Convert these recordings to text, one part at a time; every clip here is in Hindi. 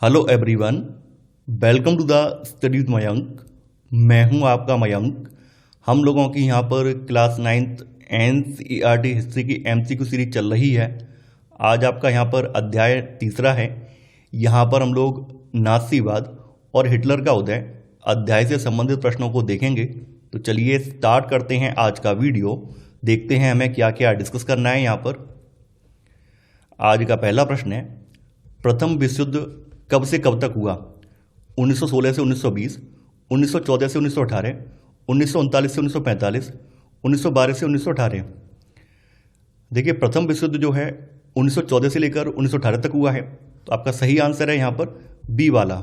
Hello everyone, welcome to the study with Mayank. मैं हूं आपका मयंक। हम लोगों की यहां पर क्लास 9th NCERT हिस्ट्री की MCQ सीरीज चल रही है। आज आपका यहां पर अध्याय तीसरा है। यहां पर हम लोग नाज़ीवाद और हिटलर का उदय अध्याय से संबंधित प्रश्नों को देखेंगे। तो चलिए स्टार्ट करते हैं आज का वीडियो। देखते हैं हमें क्या क्या डिस्कस करना है यहाँ पर। आज का पहला प्रश्न है, प्रथम विश्व युद्ध कब से कब तक हुआ? 1916 से 1920, 1914 से 1918, 1939 से 1945, 1912 से 1918। देखिए, प्रथम विश्व युद्ध जो है 1914 से लेकर 1918 तक हुआ है। तो आपका सही आंसर है यहाँ पर बी वाला।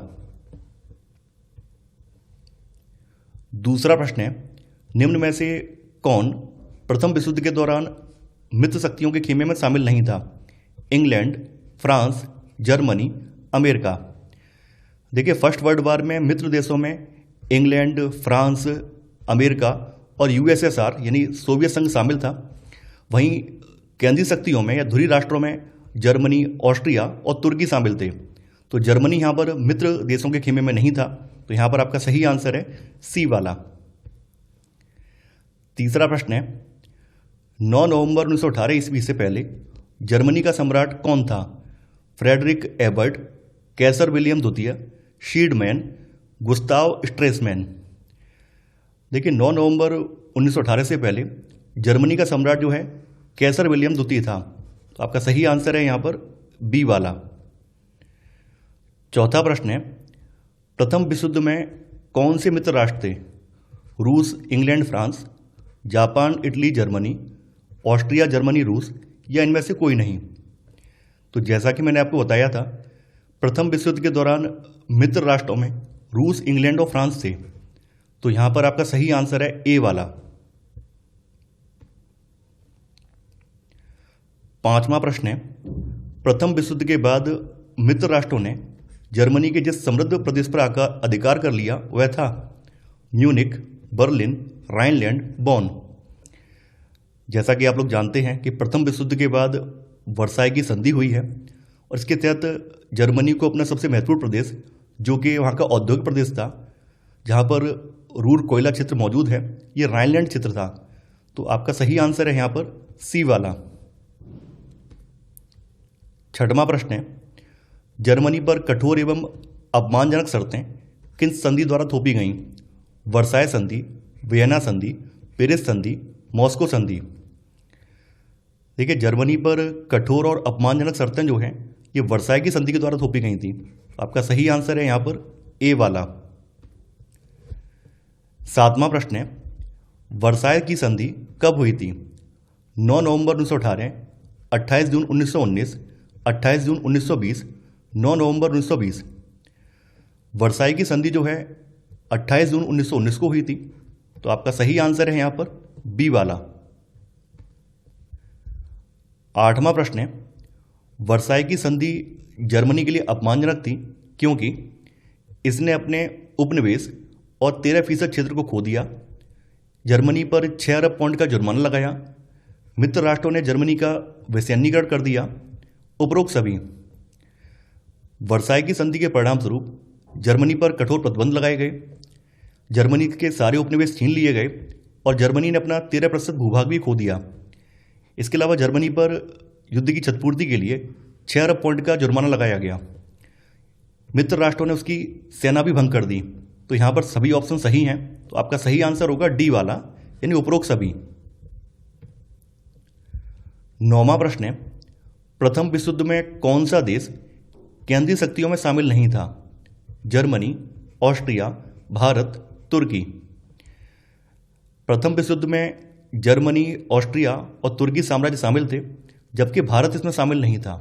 दूसरा प्रश्न है, निम्न में से कौन प्रथम विश्व युद्ध के दौरान मित्र शक्तियों के खेमे में शामिल नहीं था? England, France, Germany, America. देखिए, फर्स्ट वर्ल्ड वार में मित्र देशों में इंग्लैंड, फ्रांस, अमेरिका और USSR यानी सोवियत संघ शामिल था। वहीं केंद्रीय शक्तियों में या ध्रुवीय राष्ट्रों में जर्मनी, ऑस्ट्रिया और तुर्की शामिल थे। तो जर्मनी यहाँ पर मित्र देशों के खेमे में नहीं था। तो यहाँ पर आपका सही आंसर है सी वाला। तीसरा प्रश्न है, 9 नवंबर 1918 ईस्वी से पहले जर्मनी का सम्राट कौन था? फ्रेडरिक एबर्ट, कैसर विलियम द्वितीय, शील्डमैन, गुस्ताव स्ट्रेसमैन। देखिए, 9 नवंबर 1918 से पहले जर्मनी का सम्राट जो है कैसर विलियम द्वितीय था। तो आपका सही आंसर है यहाँ पर बी वाला। चौथा प्रश्न है, प्रथम विश्व युद्ध में कौन से मित्र राष्ट्र थे? रूस, England, France, Japan, Italy, Germany, Austria, Germany, रूस या इनमें से कोई नहीं? तो जैसा कि मैंने आपको बताया था, प्रथम विश्व युद्ध के दौरान मित्र राष्ट्रों में रूस, इंग्लैंड और फ्रांस थे। तो यहां पर आपका सही आंसर है ए वाला। पांचवा प्रश्न है, प्रथम विश्व युद्ध के बाद मित्र राष्ट्रों ने जर्मनी के जिस समृद्ध प्रदेश पर आकर अधिकार कर लिया वह था? म्यूनिक, बर्लिन, राइनलैंड, बॉन। जैसा कि आप लोग जानते हैं कि प्रथम विश्व युद्ध के बाद वर्साई की संधि हुई है और इसके तहत जर्मनी को अपना सबसे महत्वपूर्ण प्रदेश, जो कि वहाँ का औद्योगिक प्रदेश था, जहाँ पर रूर कोयला क्षेत्र मौजूद है, ये राइनलैंड क्षेत्र था। तो आपका सही आंसर है यहाँ पर सी वाला। छठवां प्रश्न है, जर्मनी पर कठोर एवं अपमानजनक शर्तें किन संधि द्वारा थोपी गईं? वर्साई संधि, वियना संधि, पेरिस संधि, मॉस्को संधि। देखिए, जर्मनी पर कठोर और अपमानजनक शर्तें जो हैं ये वर्साई की संधि के द्वारा थोपी गई थी। आपका सही आंसर है यहाँ पर ए वाला। सातवां प्रश्न है, वर्साई की संधि कब हुई थी? 9 नवंबर 1918, 28 जून 1919, 28 जून 1920, 9 नवंबर 1920। वर्साई की संधि जो है 28 जून 1919 को हुई थी। तो आपका सही आंसर है यहाँ पर बी वाला। आठवां प्रश्न है, वर्साई की संधि जर्मनी के लिए अपमानजनक थी क्योंकि इसने अपने उपनिवेश और 13% क्षेत्र को खो दिया, जर्मनी पर 6 अरब पाउंड का जुर्माना लगाया, मित्र राष्ट्रों ने जर्मनी का वैश्यनीकरण कर दिया, उपरोक्त सभी। वर्साई की संधि के परिणाम स्वरूप जर्मनी पर कठोर प्रतिबंध लगाए गए, जर्मनी के सारे उपनिवेश छीन लिए गए और जर्मनी ने अपना 13% भूभाग भी खो दिया। इसके अलावा जर्मनी पर युद्ध की क्षतिपूर्ति के लिए 6 अरब पाउंड का जुर्माना लगाया गया। मित्र राष्ट्रों ने उसकी सेना भी भंग कर दी। तो यहाँ पर सभी ऑप्शन सही हैं। तो आपका सही आंसर होगा डी वाला, यानी उपरोक्त सभी। नौवां प्रश्न है, प्रथम विश्व युद्ध में कौन सा देश केंद्रीय शक्तियों में शामिल नहीं था? जर्मनी, ऑस्ट्रिया, भारत, तुर्की। प्रथम विश्व युद्ध में जर्मनी, ऑस्ट्रिया और तुर्की साम्राज्य शामिल थे, जबकि भारत इसमें शामिल नहीं था।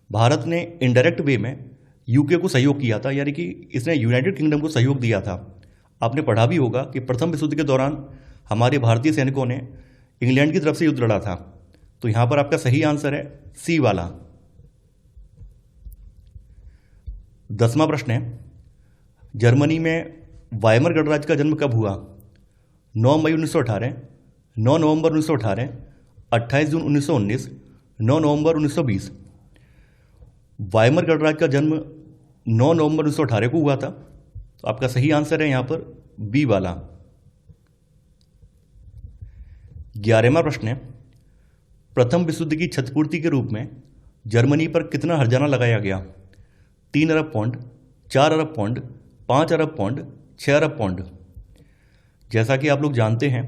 भारत ने इनडायरेक्ट वे में यूके को सहयोग किया था, यानी कि इसने यूनाइटेड किंगडम को सहयोग दिया था। आपने पढ़ा भी होगा कि प्रथम विश्व युद्ध के दौरान हमारे भारतीय सैनिकों ने इंग्लैंड की तरफ से युद्ध लड़ा था। तो यहां पर आपका सही आंसर है सी वाला। 10वां प्रश्न है, जर्मनी में वाइमर गणराज्य का जन्म कब हुआ? 9 मई 1918, 9 नवंबर 1918, 28 जून 1919, 9 नवंबर 1920। वाइमर गणराज्य का जन्म 9 नवंबर 1918 को हुआ था। तो आपका सही आंसर है यहाँ पर बी वाला। 11वां प्रश्न है, प्रथम विश्व युद्ध की क्षतिपूर्ति के रूप में जर्मनी पर कितना हर्जाना लगाया गया? 3 अरब पौंड, 4 अरब पौंड, 5 अरब पौंड, 6 अरब पौंड। जैसा कि आप लोग जानते हैं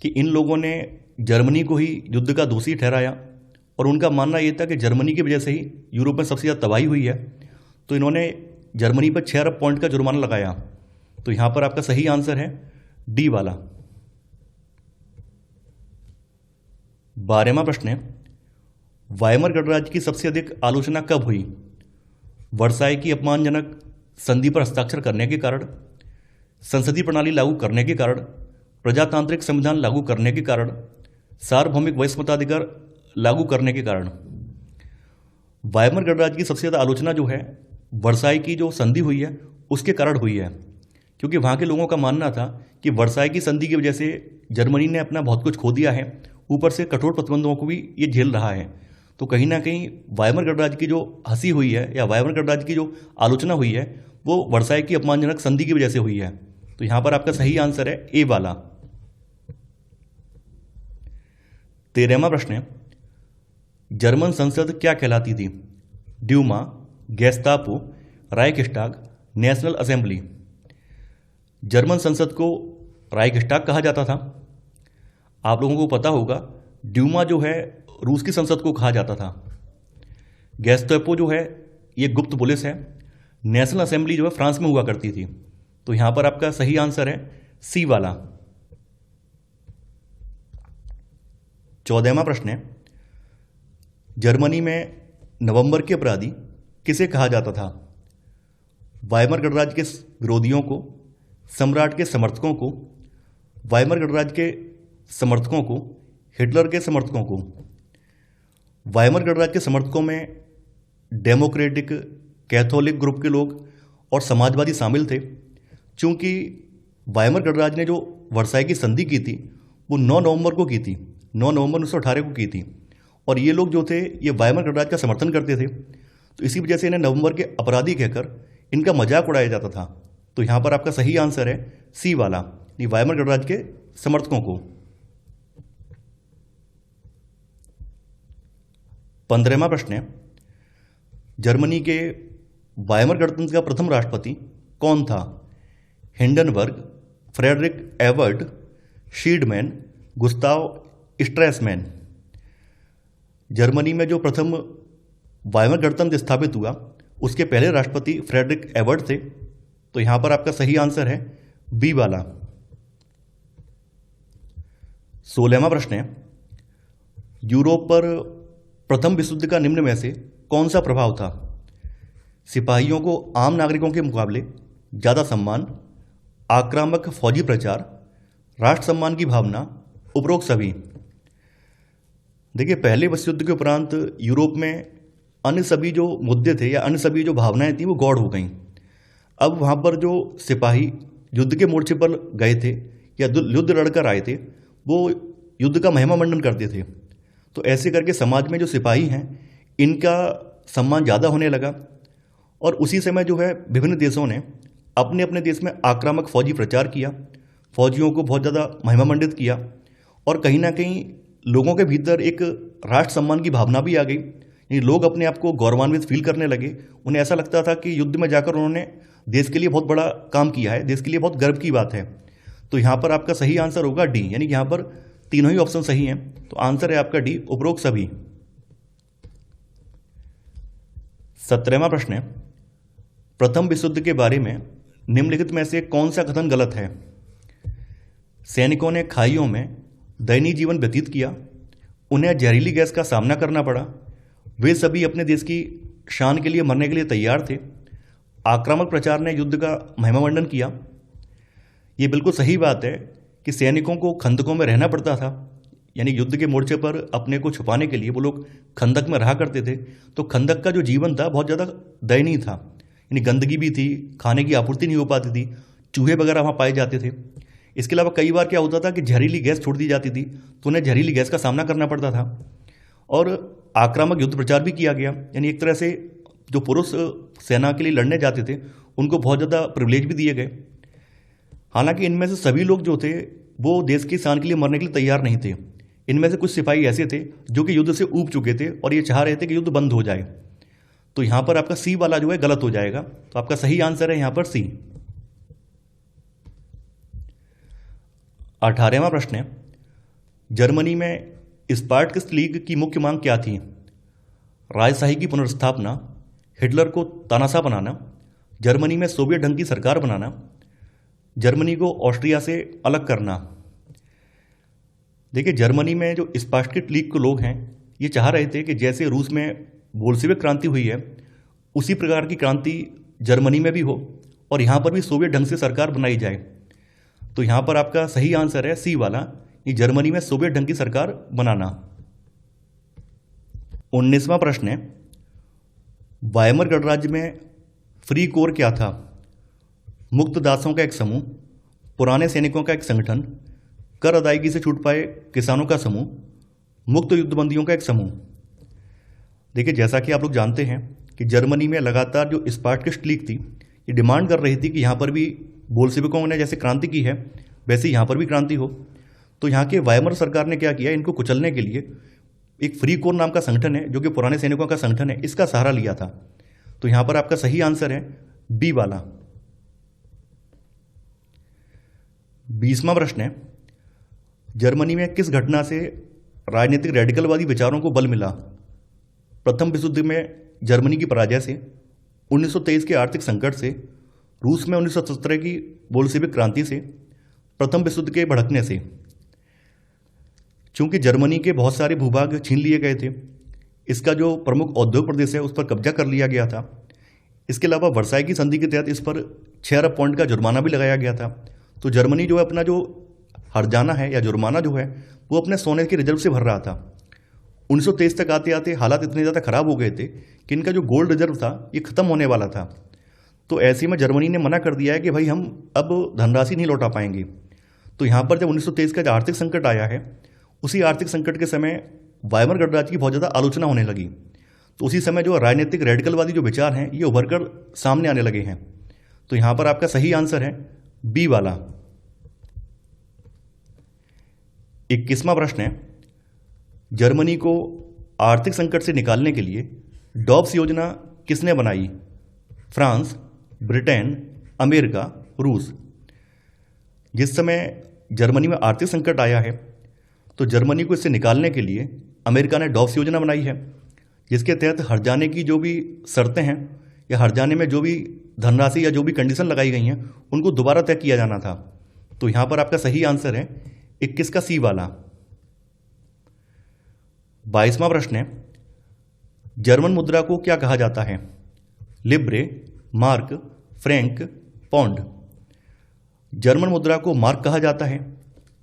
कि इन लोगों ने जर्मनी को ही युद्ध का दोषी ठहराया और उनका मानना यह था कि जर्मनी की वजह से ही यूरोप में सबसे ज़्यादा तबाही हुई है। तो इन्होंने जर्मनी पर 6 अरब पौंड का जुर्माना लगाया। तो यहाँ पर आपका सही आंसर है डी वाला। 12वां प्रश्न है, वाइमर गणराज्य की सबसे अधिक आलोचना कब हुई? वर्साई की अपमानजनक संधि पर हस्ताक्षर करने के कारण, संसदीय प्रणाली लागू करने के कारण, प्रजातांत्रिक संविधान लागू करने के कारण, सार्वभौमिक वयस्क लागू करने के कारण। वाइमर गणराज्य की सबसे ज़्यादा आलोचना जो है वर्साई की जो संधि हुई है उसके कारण हुई है, क्योंकि वहाँ के लोगों का मानना था कि वर्साई की संधि की वजह से जर्मनी ने अपना बहुत कुछ खो दिया है, ऊपर से कठोर प्रतिबंधों को भी ये झेल रहा है। तो कहीं ना कहीं वाइमर गणराज्य की जो हंसी हुई है या वाइमर गणराज्य की जो आलोचना हुई है वो वर्साई की अपमानजनक संधि की वजह से हुई है। तो यहाँ पर आपका सही आंसर है ए वाला। 13वां प्रश्न है, जर्मन संसद क्या कहलाती थी? Duma, Gestapo, Reichstag, National Assembly. German संसद को राइक्सटाग कहा जाता था। आप लोगों को पता होगा ड्यूमा जो है रूस की संसद को कहा जाता था। गेस्तापो जो है ये गुप्त पुलिस है। नेशनल असेंबली जो है फ्रांस में हुआ करती थी। तो यहां पर आपका सही आंसर है सी वाला। 14वां प्रश्न है, जर्मनी में नवंबर के अपराधी किसे कहा जाता था? वाइमर गणराज्य के विरोधियों को, सम्राट के समर्थकों को, वाइमर गणराज्य के समर्थकों को, हिटलर के समर्थकों को। वाइमर गणराज्य के समर्थकों में डेमोक्रेटिक, कैथोलिक ग्रुप के लोग और समाजवादी शामिल थे। चूंकि वाइमर गणराज्य ने जो वर्साई की संधि की थी वो 9 नवंबर को की थी, 9 नवंबर 1918 को की थी, और ये लोग जो थे ये वाइमर गणराज्य का समर्थन करते थे। तो इसी वजह से इन्हें नवंबर के अपराधी कहकर इनका मजाक उड़ाया जाता था। तो यहाँ पर आपका सही आंसर है सी वाला, ये वाइमर गणराज्य के समर्थकों को। 15वां प्रश्न है, जर्मनी के वाइमर गणतंत्र का प्रथम राष्ट्रपति कौन था? Hindenburg, Friedrich Ebert, Scheidemann, Gustav Stresemann. Germany में जो प्रथम वाइमर गणतंत्र स्थापित हुआ उसके पहले राष्ट्रपति फ्रेडरिक एबर्ट थे। तो यहां पर आपका सही आंसर है बी वाला। 16वां प्रश्न है, यूरोप पर प्रथम विश्व युद्ध का निम्न में से कौन सा प्रभाव था? सिपाहियों को आम नागरिकों के मुकाबले ज़्यादा सम्मान, आक्रामक फौजी प्रचार, राष्ट्र सम्मान की भावना, उपरोक्त सभी। देखिए, पहले विश्व युद्ध के उपरांत यूरोप में अन्य सभी जो मुद्दे थे या अन्य सभी जो भावनाएं थी वो गौड़ हो गईं। अब वहाँ पर जो सिपाही युद्ध के मोर्चे पर गए थे या युद्ध लड़कर आए थे वो युद्ध का महिमा मंडन करते थे। तो ऐसे करके समाज में जो सिपाही हैं इनका सम्मान ज़्यादा होने लगा, और उसी समय जो है विभिन्न देशों ने अपने अपने देश में आक्रामक फौजी प्रचार किया, फौजियों को बहुत ज़्यादा महिमामंडित किया, और कहीं ना कहीं लोगों के भीतर एक राष्ट्र सम्मान की भावना भी आ गई। यानी लोग अपने आप को गौरवान्वित फील करने लगे। उन्हें ऐसा लगता था कि युद्ध में जाकर उन्होंने देश के लिए बहुत बड़ा काम किया है, देश के लिए बहुत गर्व की बात है। तो यहाँ पर आपका सही आंसर होगा डी, यानी यहाँ पर तीनों ही ऑप्शन सही हैं। तो आंसर है आपका डी, उपरोक्त सभी। 17वां प्रश्न है, प्रथम विश्व युद्ध के बारे में निम्नलिखित में से कौन सा कथन गलत है? सैनिकों ने खाइयों में दयनीय जीवन व्यतीत किया, उन्हें जहरीली गैस का सामना करना पड़ा, वे सभी अपने देश की शान के लिए मरने के लिए तैयार थे, आक्रामक प्रचार ने युद्ध का महिमामंडन किया। ये बिल्कुल सही बात है कि सैनिकों को खंदकों में रहना पड़ता था, यानी युद्ध के मोर्चे पर अपने को छुपाने के लिए वो लोग खंदक में रहा करते थे। तो खंदक का जो जीवन था बहुत ज़्यादा दयनीय था, यानी गंदगी भी थी, खाने की आपूर्ति नहीं हो पाती थी, चूहे वगैरह वहाँ पाए जाते थे। इसके अलावा कई बार क्या होता था कि जहरीली गैस छोड़ दी जाती थी, तो उन्हें जहरीली गैस का सामना करना पड़ता था। और आक्रामक युद्ध प्रचार भी किया गया, यानी एक तरह से जो पुरुष सेना के लिए लड़ने जाते थे उनको बहुत ज़्यादा प्रिविलेज भी दिए गए। हालांकि इनमें से सभी लोग जो थे वो देश के शान के लिए मरने के लिए तैयार नहीं थे। इनमें से कुछ सिपाही ऐसे थे जो कि युद्ध से ऊब चुके थे और ये चाह रहे थे कि युद्ध बंद हो जाए। तो यहाँ पर आपका सी वाला जो है गलत हो जाएगा। तो आपका सही आंसर है यहाँ पर सी। 18वां प्रश्न है, जर्मनी में स्पार्टकस लीग की मुख्य मांग क्या थी? राजशाही की पुनर्स्थापना, हिटलर को तानाशाह बनाना, जर्मनी में सोवियत ढंग की सरकार बनाना, जर्मनी को ऑस्ट्रिया से अलग करना। देखिए, जर्मनी में जो स्पार्टकस लीग के लोग हैं ये चाह रहे थे कि जैसे रूस में बोल्शेविक क्रांति हुई है उसी प्रकार की क्रांति जर्मनी में भी हो और यहाँ पर भी सोवियत ढंग से सरकार बनाई जाए। तो यहाँ पर आपका सही आंसर है सी वाला, ये जर्मनी में सोवियत ढंग की सरकार बनाना। 19वां प्रश्न है, वायमर गणराज्य में फ्री कोर क्या था? मुक्त दासों का एक समूह, पुराने सैनिकों का एक संगठन, कर अदायगी से छूट पाए किसानों का समूह, मुक्त युद्धबंदियों का एक समूह। देखिए, जैसा कि आप लोग जानते हैं कि जर्मनी में लगातार जो स्पार्टकस लीग थी ये डिमांड कर रही थी कि यहाँ पर भी बोल्शेविकों ने जैसे क्रांति की है वैसे यहाँ पर भी क्रांति हो। तो यहाँ के वायमर सरकार ने क्या किया, इनको कुचलने के लिए एक फ्री कोर नाम का संगठन है जो कि पुराने सैनिकों का संगठन है, इसका सहारा लिया था। तो यहाँ पर आपका सही आंसर है बी वाला। 20वां प्रश्न है, जर्मनी में किस घटना से राजनीतिक रेडिकलवादी विचारों को बल मिला? प्रथम विश्व युद्ध में जर्मनी की पराजय से, 1923 के आर्थिक संकट से, रूस में 1917 की बोल्शेविक क्रांति से, प्रथम विश्व युद्ध के भड़कने से। चूंकि जर्मनी के बहुत सारे भूभाग छीन लिए गए थे, इसका जो प्रमुख औद्योगिक प्रदेश है उस पर कब्जा कर लिया गया था। इसके अलावा वर्साई की संधि के तहत इस पर 6 अरब पाउंड का जुर्माना भी लगाया गया था। तो जर्मनी जो है अपना जो हर्जाना है या जुर्माना जो है वो अपने सोने के रिजर्व से भर रहा था। 1923 तक आते आते हालात इतने ज़्यादा खराब हो गए थे कि इनका जो गोल्ड रिजर्व था ये खत्म होने वाला था। तो ऐसे में जर्मनी ने मना कर दिया है कि भाई हम अब धनराशि नहीं लौटा पाएंगे। तो यहाँ पर जब 1923 का जो आर्थिक संकट आया है उसी आर्थिक संकट के समय वायमर गणराज्य की बहुत ज़्यादा आलोचना होने लगी। तो उसी समय जो राजनीतिक रेडिकलवादी जो विचार हैं ये उभर कर सामने आने लगे हैं। तो यहाँ पर आपका सही आंसर है बी वाला। 21वां प्रश्न है, जर्मनी को आर्थिक संकट से निकालने के लिए डॉब्स योजना किसने बनाई? फ्रांस, ब्रिटेन, अमेरिका, रूस। जिस समय जर्मनी में आर्थिक संकट आया है तो जर्मनी को इससे निकालने के लिए अमेरिका ने डॉब्स योजना बनाई है, जिसके तहत हर्जाने की जो भी शर्तें हैं या हर्जाने में जो भी धनराशि या जो भी कंडीशन लगाई गई हैं उनको दोबारा तय किया जाना था। तो यहाँ पर आपका सही आंसर है 21 का सी वाला। 22वां प्रश्न है, जर्मन मुद्रा को क्या कहा जाता है? लिब्रे, मार्क, फ्रैंक, पौंड। जर्मन मुद्रा को मार्क कहा जाता है।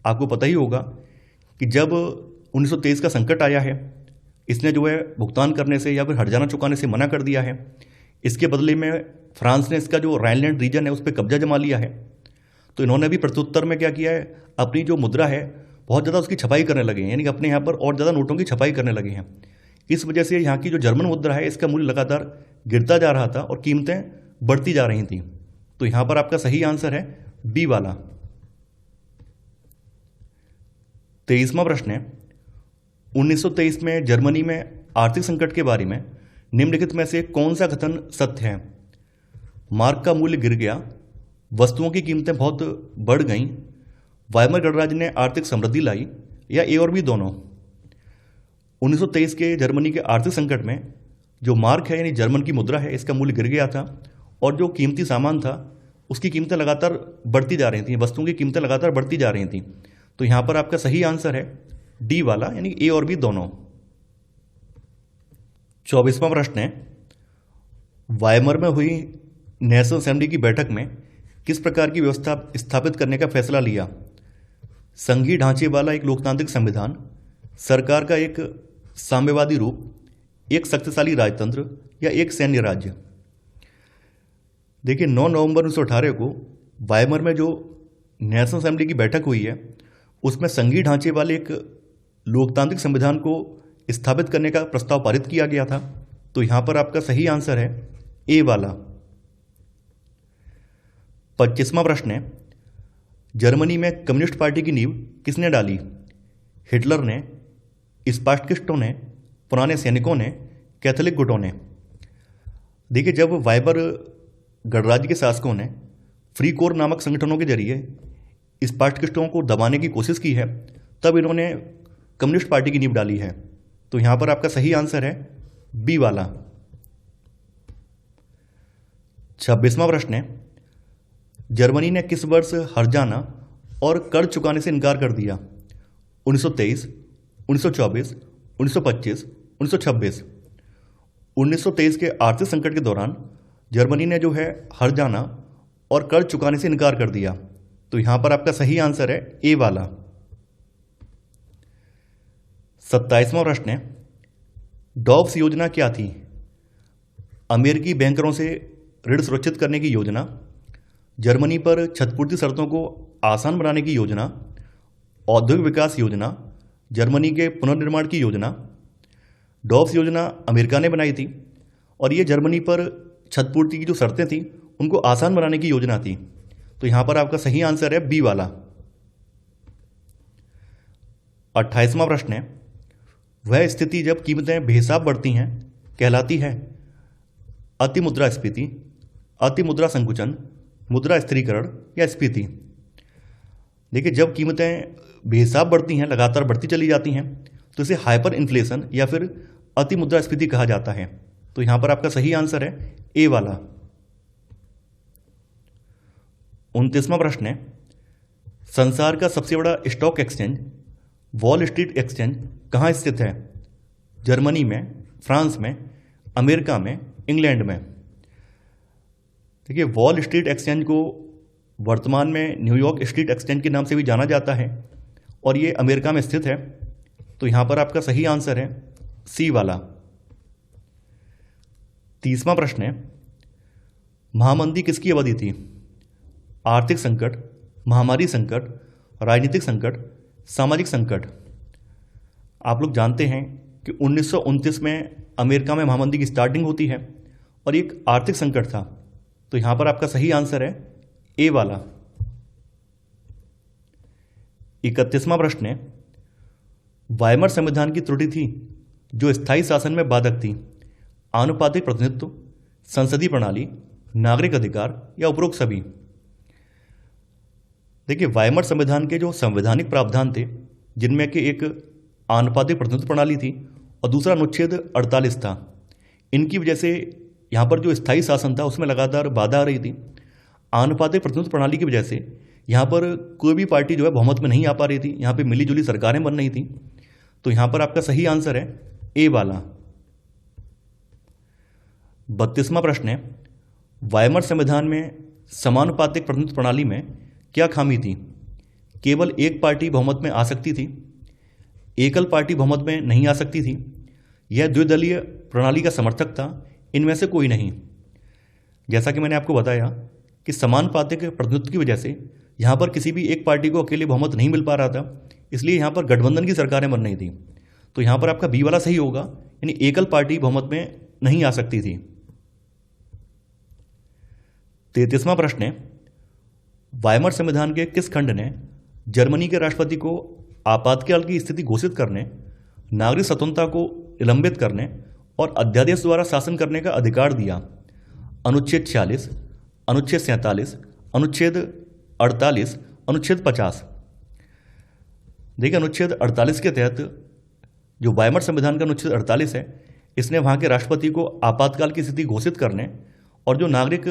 आपको पता ही होगा कि जब 1923 का संकट आया है इसने जो है भुगतान करने से या फिर हर्जाना चुकाने से मना कर दिया है। इसके बदले में फ्रांस ने इसका जो राइनलैंड रीजन है उस पर कब्जा जमा लिया है। तो इन्होंने भी प्रत्युत्तर में क्या किया है, अपनी जो मुद्रा है बहुत ज़्यादा उसकी छपाई करने लगे हैं, यानी कि अपने यहाँ पर और ज़्यादा नोटों की छपाई करने लगे हैं। इस वजह से यहाँ की जो जर्मन मुद्रा है इसका मूल्य लगातार गिरता जा रहा था और कीमतें बढ़ती जा रही थी। तो यहाँ पर आपका सही आंसर है बी वाला। 23वां प्रश्न है, 1923 में जर्मनी में आर्थिक संकट के बारे में निम्नलिखित में से कौन सा कथन सत्य है? मार्क का मूल्य गिर गया, वस्तुओं की कीमतें बहुत बढ़ गईं, वायमर गणराज्य ने आर्थिक समृद्धि लाई, या ए और बी दोनों। 1923 के जर्मनी के आर्थिक संकट में जो मार्क है यानी जर्मन की मुद्रा है इसका मूल्य गिर गया था और जो कीमती सामान था उसकी कीमतें लगातार बढ़ती जा रही थी, वस्तुओं की कीमतें लगातार बढ़ती जा रही थी। तो यहाँ पर आपका सही आंसर है डी वाला, यानी ए और बी दोनों। 24वां प्रश्न है, वायमर में हुई नेशनल असेंबली की बैठक में किस प्रकार की व्यवस्था स्थापित करने का फैसला लिया? संघीय ढांचे वाला एक लोकतांत्रिक संविधान, सरकार का एक साम्यवादी रूप, एक शक्तिशाली राजतंत्र, या एक सैन्य राज्य। देखिए, 9 नवंबर 1918 को वायमर में जो नेशनल असेंबली की बैठक हुई है उसमें संघीय ढांचे वाले एक लोकतांत्रिक संविधान को स्थापित करने का प्रस्ताव पारित किया गया था। तो यहाँ पर आपका सही आंसर है ए वाला। 25वां प्रश्न है, जर्मनी में कम्युनिस्ट पार्टी की नींव किसने डाली? हिटलर ने, स्पार्टकिस्टों ने, पुराने सैनिकों ने, कैथोलिक गुटों ने? देखिए, जब वाइबर गणराज्य के शासकों ने फ्री कोर नामक संगठनों के जरिए स्पार्टकिस्टों को दबाने की कोशिश की है, तब इन्होंने कम्युनिस्ट पार्टी की नींव डाली है। तो यहां पर आपका सही आंसर है बी वाला। 26वां प्रश्न है, जर्मनी ने किस वर्ष हर्जाना और कर चुकाने से इनकार कर दिया? 1923, 1924, 1925, 1926? 1923 के आर्थिक संकट के दौरान जर्मनी ने जो है हर्जाना और कर चुकाने से इनकार कर दिया। तो यहां पर आपका सही आंसर है ए वाला। 27वां प्रश्न है, डॉब्स योजना क्या थी? अमेरिकी बैंकरों से ऋण सुरक्षित करने की योजना, जर्मनी पर क्षतिपूर्ति शर्तों को आसान बनाने की योजना, औद्योगिक विकास योजना, जर्मनी के पुनर्निर्माण की योजना? डॉब्स योजना अमेरिका ने बनाई थी और ये जर्मनी पर क्षतिपूर्ति की जो शर्तें थी उनको आसान बनाने की योजना थी। तो यहां पर आपका सही आंसर है बी वाला। 28वां प्रश्न है, वह स्थिति जब कीमतें बेहिसाब बढ़ती हैं कहलाती है? अति मुद्रास्फीति, अति मुद्रा संकुचन, मुद्रा स्थिरीकरण या स्फीति? देखिए, जब कीमतें बेहिसाब बढ़ती हैं, लगातार बढ़ती चली जाती हैं, तो इसे हाइपर इन्फ्लेशन या फिर अति मुद्रास्फीति कहा जाता है। तो यहां पर आपका सही आंसर है ए वाला। 29वां प्रश्न है, संसार का सबसे बड़ा stock exchange wall street exchange कहाँ स्थित है? जर्मनी में, फ्रांस में, अमेरिका में, इंग्लैंड में? देखिए, वॉल स्ट्रीट एक्सचेंज को वर्तमान में न्यूयॉर्क स्ट्रीट एक्सचेंज के नाम से भी जाना जाता है और ये अमेरिका में स्थित है। तो यहां पर आपका सही आंसर है सी वाला। 30वां प्रश्न है, महामंदी किसकी अवधि थी? आर्थिक संकट, महामारी संकट, राजनीतिक संकट, सामाजिक संकट? आप लोग जानते हैं कि 1929 में अमेरिका में महामंदी की स्टार्टिंग होती है और एक आर्थिक संकट था। तो यहां पर आपका सही आंसर है ए वाला। 31वां प्रश्न है, वाइमर संविधान की त्रुटि थी जो स्थायी शासन में बाधक थी? आनुपातिक प्रतिनिधित्व, संसदीय प्रणाली, नागरिक अधिकार या उपरोक्त सभी? देखिए, वाइमर संविधान के जो संवैधानिक प्रावधान थे, जिनमें कि एक आनुपातिक प्रतिनिधित्व प्रणाली थी और दूसरा अनुच्छेद 48 था, इनकी वजह से यहाँ पर जो स्थायी शासन था उसमें लगातार बाधा आ रही थी। आनुपातिक प्रतिनिधित्व प्रणाली की वजह से यहाँ पर कोई भी पार्टी जो है बहुमत में नहीं आ पा रही थी, यहाँ पे मिली जुली सरकारें बन रही थी। तो यहाँ पर आपका सही आंसर है ए वाला। 32वां प्रश्न है, वाइमर संविधान में समानुपातिक प्रतिनिधित्व प्रणाली में क्या खामी थी? केवल एक पार्टी बहुमत में आ सकती थी, एकल पार्टी बहुमत में नहीं आ सकती थी, यह द्विदलीय प्रणाली का समर्थक था, इनमें से कोई नहीं? जैसा कि मैंने आपको बताया कि समानुपातिक प्रतिनिधित्व की वजह से यहाँ पर किसी भी एक पार्टी को अकेले बहुमत नहीं मिल पा रहा था, इसलिए यहाँ पर गठबंधन की सरकारें बन रही थी। तो यहाँ पर आपका बी वाला सही होगा, यानी एकल पार्टी बहुमत में नहीं आ सकती थी। 33वां प्रश्न है, वाइमर संविधान के किस खंड ने जर्मनी के राष्ट्रपति को आपातकाल की स्थिति घोषित करने, नागरिक स्वतंत्रता को निलंबित करने और अध्यादेश द्वारा शासन करने का अधिकार दिया? अनुच्छेद 46, अनुच्छेद 47, अनुच्छेद 48, अनुच्छेद 50? देखिए, अनुच्छेद 48 के तहत जो वाइमर संविधान का अनुच्छेद 48 है, इसने वहाँ के राष्ट्रपति को आपातकाल की स्थिति घोषित करने और जो नागरिक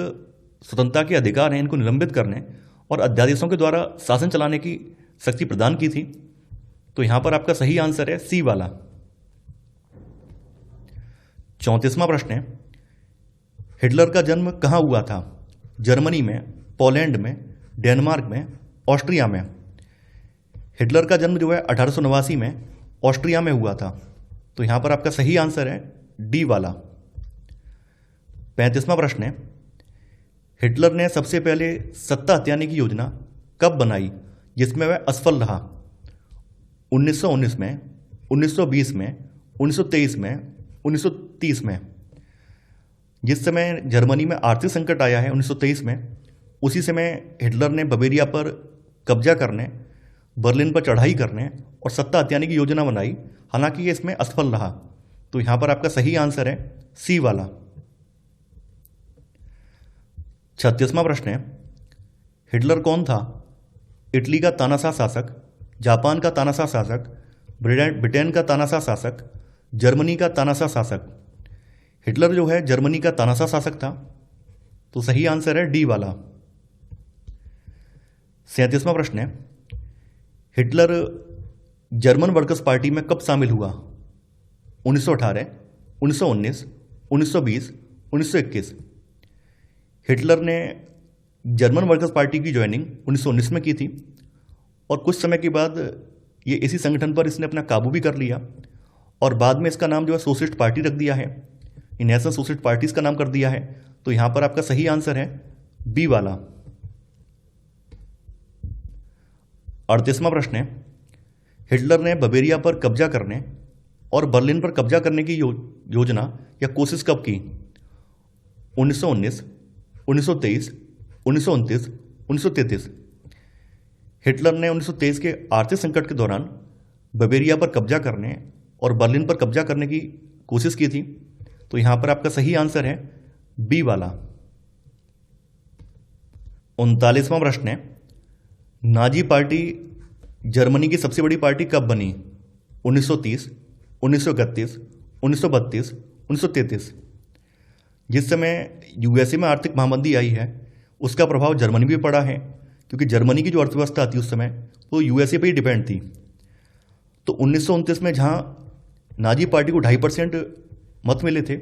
स्वतंत्रता के अधिकार हैं इनको निलंबित करने और अध्यादेशों के द्वारा शासन चलाने की शक्ति प्रदान की थी। तो यहाँ पर आपका सही आंसर है सी वाला। 34वां प्रश्न है, हिटलर का जन्म कहाँ हुआ था? जर्मनी में, पोलैंड में, डेनमार्क में, ऑस्ट्रिया में? हिटलर का जन्म जो है 1889 में ऑस्ट्रिया में हुआ था। तो यहाँ पर आपका सही आंसर है डी वाला। 35वां प्रश्न है, हिटलर ने सबसे पहले सत्ता हथियाने की योजना कब बनाई जिसमें वह असफल रहा? 1919 में, 1920 में, 1923 में, 1930 में? जिस समय जर्मनी में आर्थिक संकट आया है 1923 में, उसी समय हिटलर ने बवेरिया पर कब्जा करने, बर्लिन पर चढ़ाई करने और सत्ता हथियाने की योजना बनाई। हालांकि ये इसमें असफल रहा। तो यहाँ पर आपका सही आंसर है सी वाला। 36वां प्रश्न है, हिटलर कौन था? इटली का तानाशाह शासक, जापान का तानाशाह शासक, ब्रिटेन का तानाशाह शासक, जर्मनी का तानाशाह शासक। हिटलर जो है जर्मनी का तानाशाह शासक था। तो सही आंसर है डी वाला। 37वां प्रश्न है, हिटलर जर्मन वर्कर्स पार्टी में कब शामिल हुआ? 1918, 1919, 1920, 1921। हिटलर ने जर्मन वर्कर्स पार्टी की ज्वाइनिंग 1919 में की थी और कुछ समय के बाद ये इसी संगठन पर इसने अपना काबू भी कर लिया और बाद में इसका नाम जो है सोशलिस्ट पार्टी रख दिया है, नेशनल सोशलिस्ट पार्टी इसका नाम कर दिया है। तो यहाँ पर आपका सही आंसर है बी वाला। 38वां प्रश्न है, हिटलर ने बवेरिया पर कब्जा करने और बर्लिन पर कब्जा करने की योजना या कोशिश कब की? 1919, 1923, 1929, 1933। हिटलर ने 1923 के आर्थिक संकट के दौरान बवेरिया पर कब्जा करने और बर्लिन पर कब्जा करने की कोशिश की थी। तो यहाँ पर आपका सही आंसर है बी वाला। 39वां प्रश्न है, नाजी पार्टी जर्मनी की सबसे बड़ी पार्टी कब बनी? 1930, 1931, 1932, 1933। जिस समय यूएसए में आर्थिक महामंदी आई है उसका प्रभाव जर्मनी भी पड़ा है, क्योंकि जर्मनी की जो अर्थव्यवस्था थी उस समय वो यूएसए पे ही डिपेंड थी। तो 1929 में जहाँ नाजी पार्टी को 2.5% मत मिले थे,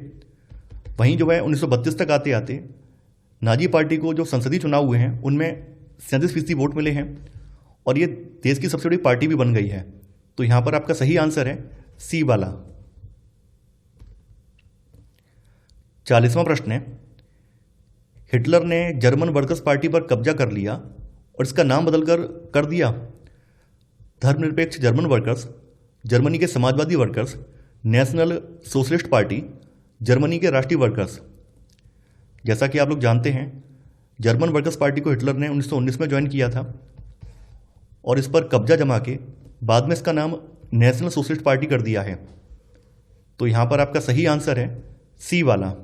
वहीं जो है 1932 तक आते आते नाजी पार्टी को जो संसदीय चुनाव हुए हैं उनमें 37% वोट मिले हैं और ये देश की सबसे बड़ी पार्टी भी बन गई है। तो यहाँ पर आपका सही आंसर है सी वाला। 40वां प्रश्न है, हिटलर ने जर्मन वर्कर्स पार्टी पर कब्जा कर लिया और इसका नाम बदलकर कर दिया धर्मनिरपेक्ष जर्मन वर्कर्स, जर्मनी के Samajwadi workers, national socialist party, Germany के राष्ट्रीय वर्कर्स। जैसा कि आप लोग जानते हैं, जर्मन वर्कर्स पार्टी को हिटलर ने 1919 में ज्वाइन किया था और इस पर कब्जा जमा के बाद में इसका नाम नेशनल सोशलिस्ट पार्टी कर दिया है। तो यहाँ पर आपका सही आंसर है सी वाला।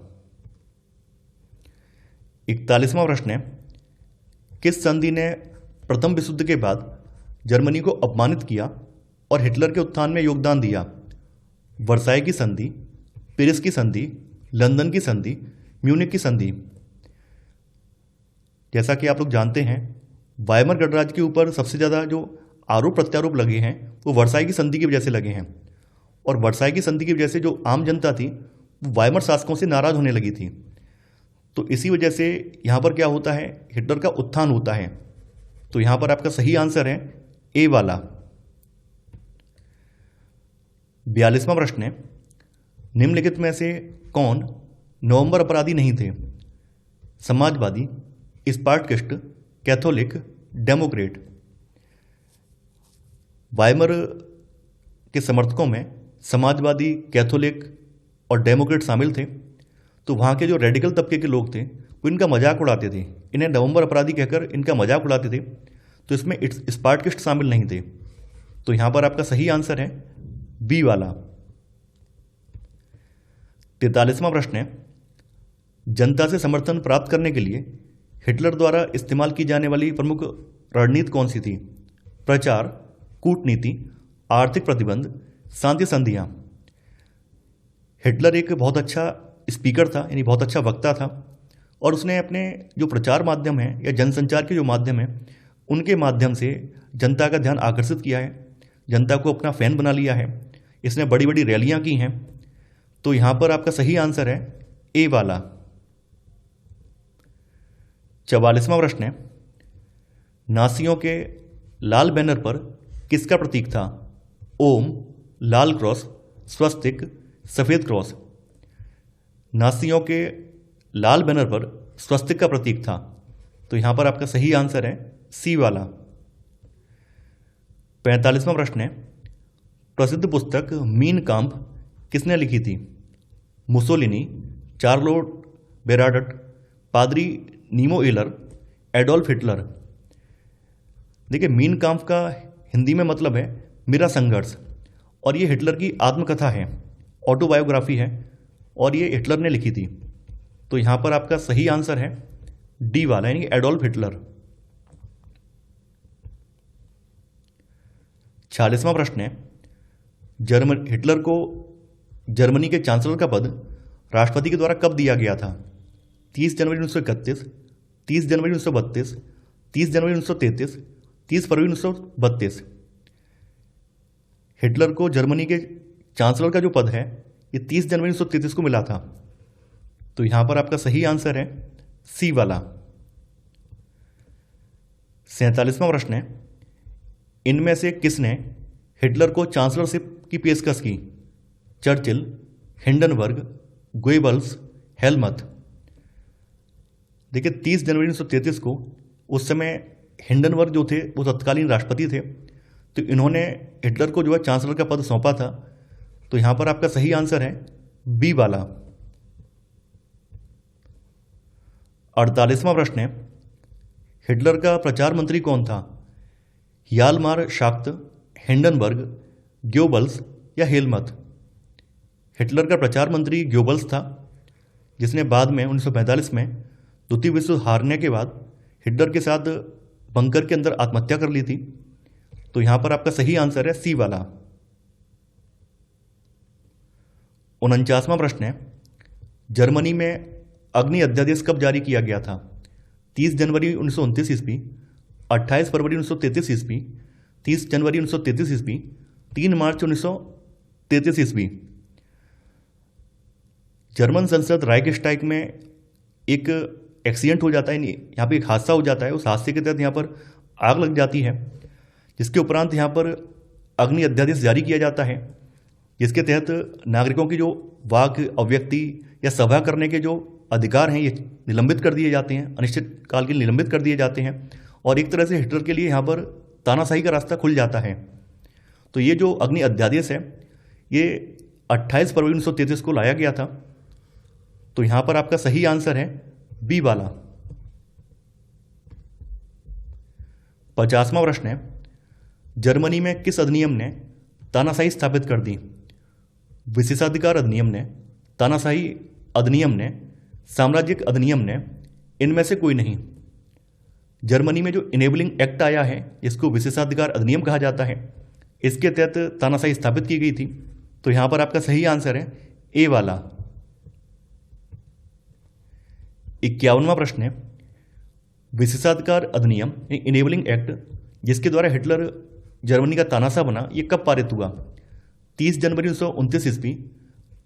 41वां प्रश्न है, किस संधि ने प्रथम विश्व युद्ध के बाद जर्मनी को अपमानित किया और हिटलर के उत्थान में योगदान दिया? वर्साई की संधि, पेरिस की संधि, लंदन की संधि, म्यूनिख की संधि। जैसा कि आप लोग जानते हैं, वाइमर गणराज्य के ऊपर सबसे ज़्यादा जो आरोप प्रत्यारोप लगे हैं वो वर्साई की संधि की वजह से लगे हैं और वर्साई की संधि की वजह से जो आम जनता थी वो वाइमर शासकों से नाराज होने लगी थी। तो इसी वजह से यहाँ पर क्या होता है, हिटलर का उत्थान होता है। तो यहाँ पर आपका सही आंसर है ए वाला। 42वां प्रश्न है, निम्नलिखित में से कौन नवंबर अपराधी नहीं थे? समाजवादी, स्पार्टकिस्ट, कैथोलिक, डेमोक्रेट। वाइमर के समर्थकों में समाजवादी, कैथोलिक और डेमोक्रेट शामिल थे। तो वहाँ के जो रेडिकल तबके के लोग थे वो इनका मजाक उड़ाते थे, इन्हें नवंबर अपराधी कहकर इनका मजाक उड़ाते थे। तो इसमें स्पार्टकिस्ट शामिल नहीं थे। तो यहाँ पर आपका सही आंसर है बी वाला। 43वां प्रश्न है, जनता से समर्थन प्राप्त करने के लिए हिटलर द्वारा इस्तेमाल की जाने वाली प्रमुख रणनीति कौन सी थी? प्रचार, कूटनीति, आर्थिक प्रतिबंध, शांति संधियां। हिटलर एक बहुत अच्छा स्पीकर था, यानी बहुत अच्छा वक्ता था और उसने अपने जो प्रचार माध्यम है या जनसंचार के जो माध्यम है उनके माध्यम से जनता का ध्यान आकर्षित किया है, जनता को अपना फैन बना लिया है। इसने बड़ी बड़ी रैलियां की हैं। तो यहाँ पर आपका सही आंसर है ए वाला। 44वां प्रश्न है, नासियों के लाल बैनर पर किसका प्रतीक था? ओम, लाल क्रॉस, स्वस्तिक, सफ़ेद क्रॉस। नासियों के लाल बैनर पर स्वस्तिक का प्रतीक था। तो यहाँ पर आपका सही आंसर है सी वाला। 45वां प्रश्न है, प्रसिद्ध पुस्तक मीन काम्फ किसने लिखी थी? मुसोलिनी, चार्लो बेराडट, पादरी नीमो एलर, एडोल्फ हिटलर। देखिए, मीन काम्फ का हिंदी में मतलब है मेरा संघर्ष, और ये हिटलर की आत्मकथा है, ऑटोबायोग्राफी है, और ये हिटलर ने लिखी थी। तो यहाँ पर आपका सही आंसर है डी वाला, यानी एडोल्फ हिटलर। 46वां प्रश्न है, हिटलर को जर्मनी के चांसलर का पद राष्ट्रपति के द्वारा कब दिया गया था? 30 जनवरी 1931, 30 जनवरी 1932, 30 जनवरी 1933, 30 फरवरी 1932। हिटलर को जर्मनी के चांसलर का जो पद है ये 30 जनवरी 1933 को मिला था। तो यहां पर आपका सही आंसर है सी वाला। 47वां प्रश्न है, इनमें से किसने हिटलर को चांसलरशिप की पेशकश की? Churchill, Hindenburg, Goebbels, Helmuth. देखिए, 30 जनवरी 1933 को उस समय हिंडनबर्ग जो थे वो तत्कालीन राष्ट्रपति थे, तो इन्होंने हिटलर को जो है चांसलर का पद सौंपा था। तो यहां पर आपका सही आंसर है बी वाला। 48वां प्रश्न है, हिटलर का प्रचार मंत्री कौन था? यालमार शाख्त, हिंडनबर्ग, गोएबल्स या हेलमथ। हिटलर का प्रचार मंत्री गोएबल्स था, जिसने बाद में 1945 में द्वितीय विश्व हारने के बाद हिटलर के साथ बंकर के अंदर आत्महत्या कर ली थी। तो यहां पर आपका सही आंसर है सी वाला। 49वां प्रश्न है, जर्मनी में अग्नि अध्यादेश कब जारी किया गया था? 30 जनवरी 1929 ईस्वी, 28 फरवरी 1933 ईस्वी, 30 जनवरी 1933 ईस्वी, 3 मार्च 1933 ईस्वी। जर्मन संसद राइक्सटैग में एक एक्सीडेंट हो जाता है, यहाँ पे एक हादसा हो जाता है। उस हादसे के तहत यहाँ पर आग लग जाती है, जिसके उपरांत यहाँ पर अग्नि अध्यादेश जारी किया जाता है, जिसके तहत नागरिकों की जो वाक, अभिव्यक्ति या सभा करने के जो अधिकार हैं ये निलंबित कर दिए जाते हैं, अनिश्चित काल के लिए निलंबित कर दिए जाते हैं। और एक तरह से हिटलर के लिए यहाँ पर तानाशाही का रास्ता खुल जाता है। तो ये जो अग्नि अध्यादेश है ये 28 फरवरी 1933 को लाया गया था। तो यहां पर आपका सही आंसर है बी वाला। 50वां प्रश्न है, जर्मनी में किस अधिनियम ने तानाशाही स्थापित कर दी? विशेषाधिकार अधिनियम ने, तानाशाही अधिनियम ने, साम्राज्यिक अधिनियम ने, इनमें से कोई नहीं। जर्मनी में जो इनेबलिंग एक्ट आया है, इसको विशेषाधिकार अधिनियम कहा जाता है, इसके तहत तानाशाही स्थापित की गई थी। तो यहां पर आपका सही आंसर है ए वाला। 51वां प्रश्न है, विशेषाधिकार अधिनियम इनेबलिंग एक्ट जिसके द्वारा हिटलर जर्मनी का तानाशाह बना, ये कब पारित हुआ? 30 जनवरी 1929 ईस्वी,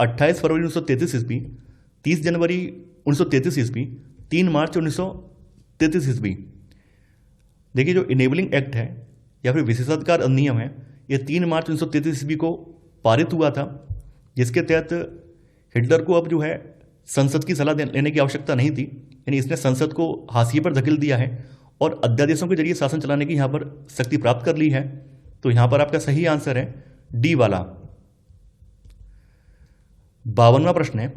28 फरवरी 1933 ईस्वी, 30 जनवरी 1933 ईस्वी, 3 मार्च 1933 ईस्वी। देखिए, जो इनेबलिंग एक्ट है या फिर विशेषाधिकार अधिनियम है, ये 3 मार्च 1933 ईस्वी को पारित हुआ था, जिसके तहत हिटलर को अब जो है संसद की सलाह लेने की आवश्यकता नहीं थी। यानी इसने संसद को हाशिए पर धकेल दिया है और अध्यादेशों के जरिए शासन चलाने की यहाँ पर शक्ति प्राप्त कर ली है। तो यहाँ पर आपका सही आंसर है डी वाला। 52वां प्रश्न है,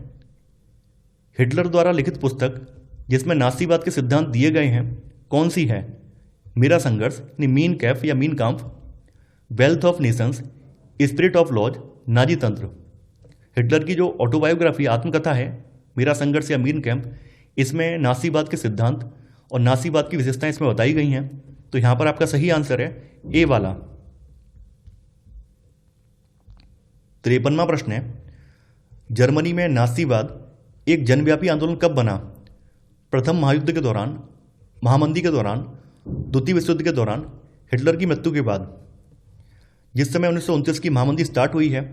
हिटलर द्वारा लिखित पुस्तक जिसमें नासीवाद के सिद्धांत दिए गए हैं कौन सी है? मेरा संघर्ष यानी मीन कैम्फ या Mein Kampf, Wealth of Nations, Spirit of Laws, Nazi तंत्र। हिटलर की जो ऑटोबायोग्राफी आत्मकथा है मेरा संघर्ष या मीन कैम्प, इसमें नासीवाद के सिद्धांत और नासीवाद की विशेषताएं इसमें बताई गई हैं। तो यहां पर आपका सही आंसर है ए वाला। 53वां प्रश्न है, जर्मनी में नासीवाद एक जनव्यापी आंदोलन कब बना? प्रथम महायुद्ध के दौरान, महामंदी के दौरान, द्वितीय विश्व युद्ध के दौरान, हिटलर की मृत्यु के बाद। जिस समय 1929 की महामंदी स्टार्ट हुई है,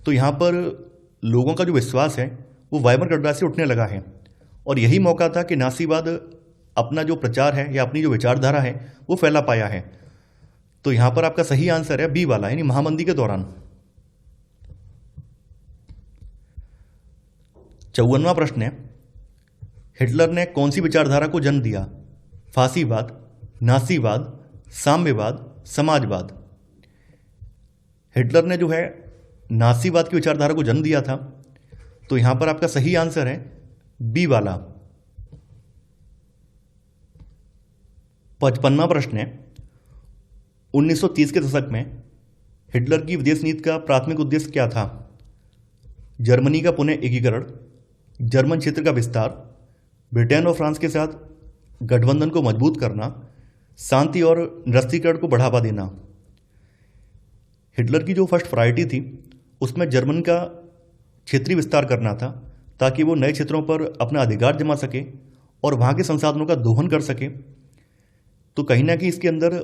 तो यहाँ पर लोगों का जो विश्वास है वो वाइमर गणराज्य से उठने लगा है, और यही मौका था कि नासीवाद अपना जो प्रचार है या अपनी जो विचारधारा है वो फैला पाया है। तो यहाँ पर आपका सही आंसर है बी वाला, यानी महामंदी के दौरान। 54वां प्रश्न है, हिटलर ने कौन सी विचारधारा को जन्म दिया? फासीवाद, नासीवाद, साम्यवाद, समाजवाद। हिटलर ने जो है नासीवाद की विचारधारा को जन्म दिया था। तो यहां पर आपका सही आंसर है बी वाला। 55वां प्रश्न है, 1930 के दशक में हिटलर की विदेश नीति का प्राथमिक उद्देश्य क्या था? जर्मनी का पुनः एकीकरण, जर्मन क्षेत्र का विस्तार, ब्रिटेन और फ्रांस के साथ गठबंधन को मजबूत करना, शांति और निरस्त्रीकरण को बढ़ावा देना। हिटलर की जो फर्स्ट प्रायोरिटी थी उसमें जर्मन का क्षेत्रीय विस्तार करना था ताकि वो नए क्षेत्रों पर अपना अधिकार जमा सके और वहाँ के संसाधनों का दोहन कर सके। तो कहीं ना कहीं इसके अंदर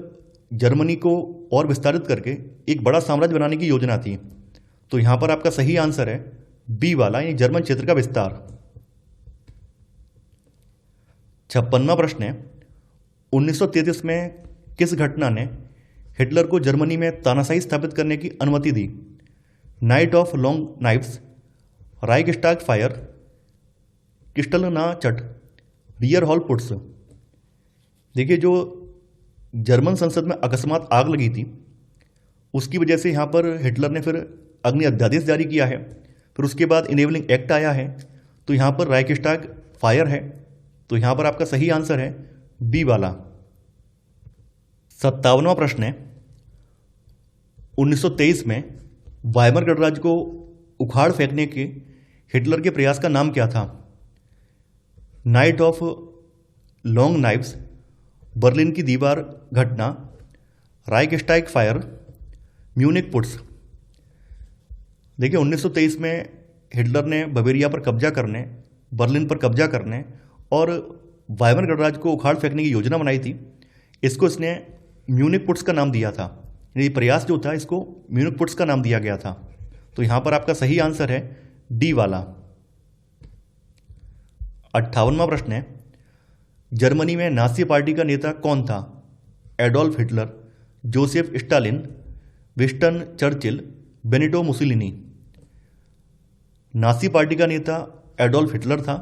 जर्मनी को और विस्तारित करके एक बड़ा साम्राज्य बनाने की योजना थी। तो यहाँ पर आपका सही आंसर है बी वाला, यानी जर्मन क्षेत्र का विस्तार। 56वां प्रश्न है, 1933 में किस घटना ने हिटलर को जर्मनी में तानाशाही स्थापित करने की अनुमति दी? Night of Long Knives, Reichstag Fire, Kristallnacht, Beer Hall Putsch. देखिए, जो जर्मन संसद में अकस्मात आग लगी थी उसकी वजह से यहाँ पर हिटलर ने फिर अग्नि अध्यादेश जारी किया है, फिर उसके बाद इनेबलिंग एक्ट आया है। तो यहाँ पर राइखस्टाग फायर है, तो यहाँ पर आपका सही आंसर है बी वाला। 57वां प्रश्न है, 1923 में वाइमर गणराज्य को उखाड़ फेंकने के हिटलर के प्रयास का नाम क्या था? Night of Long knifes, Berlin की दीवार घटना, राइखस्टाग फायर, म्यूनिक पुट्स। देखिए, 1923 में हिटलर ने बवेरिया पर कब्जा करने, बर्लिन पर कब्जा करने और वाइमर गणराज्य को उखाड़ फेंकने की योजना बनाई थी। इसको इसने म्यूनिक पुट्स का नाम दिया था, यानी प्रयास जो था इसको म्यूनिक पुट्स का नाम दिया गया था। तो यहाँ पर आपका सही आंसर है डी वाला। 58वां प्रश्न है, जर्मनी में नाजी पार्टी का नेता कौन था? Adolf Hitler, Joseph Stalin, Winston Churchill, Benito Mussolini. Nazi party का नेता एडोल्फ हिटलर था,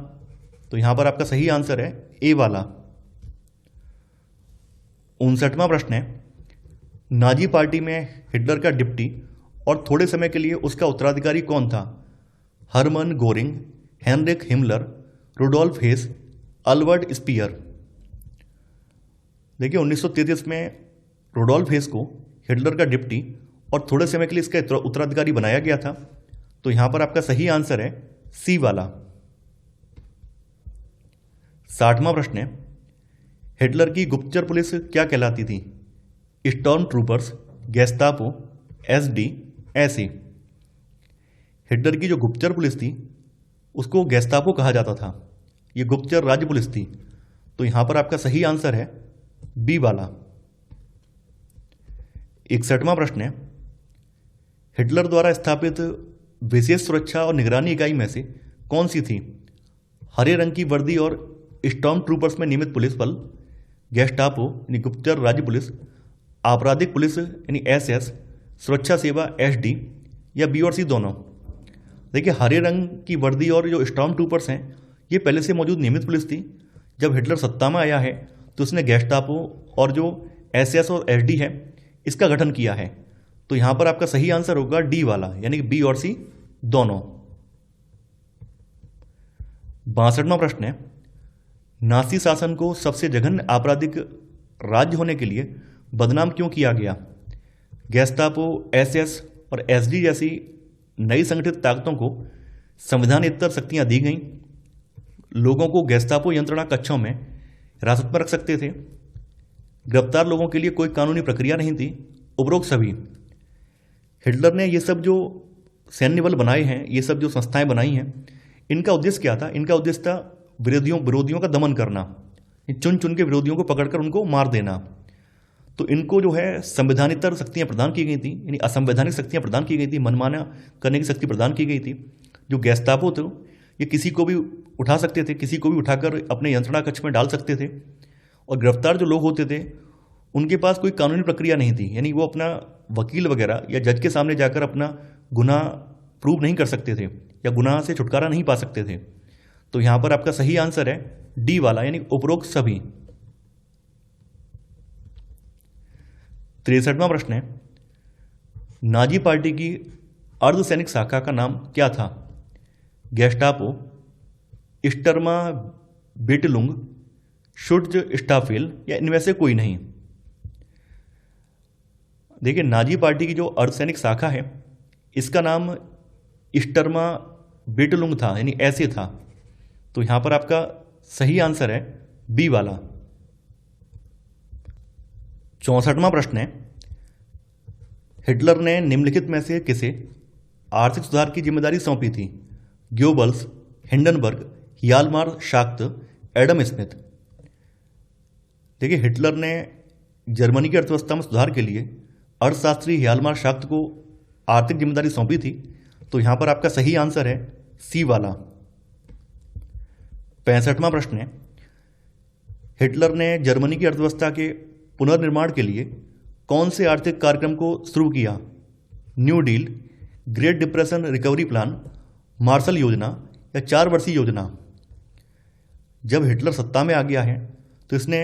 तो यहां पर आपका सही आंसर है ए वाला। 59वां प्रश्न है, नाजी पार्टी में हिटलर का डिप्टी और थोड़े समय के लिए उसका उत्तराधिकारी कौन था? Hermann Goering, Heinrich Himmler, Rudolf Hess, Albert Speer. देखिए, 1933 में रुडोल्फ हेस को हिटलर का डिप्टी और थोड़े समय के लिए इसका उत्तराधिकारी बनाया गया था। तो यहां पर आपका सही आंसर है सी वाला। 60वां प्रश्न है, हिटलर की गुप्तचर पुलिस क्या कहलाती थी? स्टॉर्म ट्रूपर्स, गेस्टापो, एसडी, ऐसी। हिटलर की जो गुप्तचर पुलिस थी उसको गेस्टापो कहा जाता था, ये गुप्तचर राज्य पुलिस थी। तो यहां पर आपका सही आंसर है बी वाला। 61वां प्रश्न है, हिटलर द्वारा स्थापित विशेष सुरक्षा और निगरानी इकाई में से कौन सी थी? हरे रंग की वर्दी और स्टॉर्म ट्रूपर्स में नियमित पुलिस बल, गेस्टापो यानी गुप्तचर राज्य पुलिस, आपराधिक पुलिस यानी एसएस, सुरक्षा सेवा एसडी, या बी और सी दोनों। देखिए, हरे रंग की वर्दी और जो स्टॉर्म ट्रूपर्स हैं ये पहले से मौजूद नियमित पुलिस थी। जब हिटलर सत्ता में आया है तो उसने गेस्टापो और जो एसएस और एसडी है इसका गठन किया है। तो यहां पर आपका सही आंसर होगा डी वाला, यानी कि बी और सी दोनों। 62वां प्रश्न है, नासी शासन को सबसे जघन्य आपराधिक राज्य होने के लिए बदनाम क्यों किया गया? गेस्टापो, एसएस और एसडी जैसी नई संगठित ताकतों को संविधानेतर शक्तियां दी गईं। लोगों को गेस्टापो यंत्रणा कक्षों में हिरासत में रख सकते थे। गिरफ्तार लोगों के लिए कोई कानूनी प्रक्रिया नहीं थी। उपरोक्त सभी। हिटलर ने ये सब जो सैन्य बल बनाए हैं, ये सब जो संस्थाएं बनाई हैं, इनका उद्देश्य क्या था? इनका उद्देश्य था विरोधियों का दमन करना, चुन चुन के विरोधियों को पकड़कर उनको मार देना। तो इनको जो है संवैधानिक शक्तियां प्रदान की गई थी, यानी असंवैधानिक शक्तियां प्रदान की गई थी, मनमाना करने की शक्ति प्रदान की गई थी। जो गेस्टापो थे ये किसी को भी उठा सकते थे, किसी को भी उठाकर अपने यंत्रणा कक्ष में डाल सकते थे। और गिरफ्तार जो लोग होते थे उनके पास कोई कानूनी प्रक्रिया नहीं थी, यानी वो अपना वकील वगैरह या जज के सामने जाकर अपना गुनाह प्रूव नहीं कर सकते थे या गुनाह से छुटकारा नहीं पा सकते थे। तो यहां पर आपका सही आंसर है डी वाला, यानी उपरोक्त सभी। 63वां प्रश्न है, नाजी पार्टी की अर्धसैनिक शाखा का नाम क्या था? गेस्टापो, स्टर्मा बेटलुंग, शुट्ज स्टाफेल या इनमें से कोई नहीं। देखिए, नाजी पार्टी की जो अर्धसैनिक शाखा है इसका नाम स्टर्मा बेटलुंग था, यानी ऐसे था। तो यहां पर आपका सही आंसर है बी वाला। 64वां प्रश्न है, हिटलर ने निम्नलिखित में से किसे आर्थिक सुधार की जिम्मेदारी सौंपी थी? ग्योबल्स, हिंडनबर्ग, यालमार शाक्त, एडम स्मिथ। देखिए, हिटलर ने जर्मनी की अर्थव्यवस्था में सुधार के लिए अर्थशास्त्री यालमार शाक्त को आर्थिक जिम्मेदारी सौंपी थी। तो यहां पर आपका सही आंसर है सी वाला। 65वां प्रश्न है, हिटलर ने जर्मनी की अर्थव्यवस्था के पुनर्निर्माण के लिए कौन से आर्थिक कार्यक्रम को शुरू किया? New Deal, Great Depression recovery plan, Marshall योजना या 4 वर्षीय योजना। जब हिटलर सत्ता में आ गया है तो इसने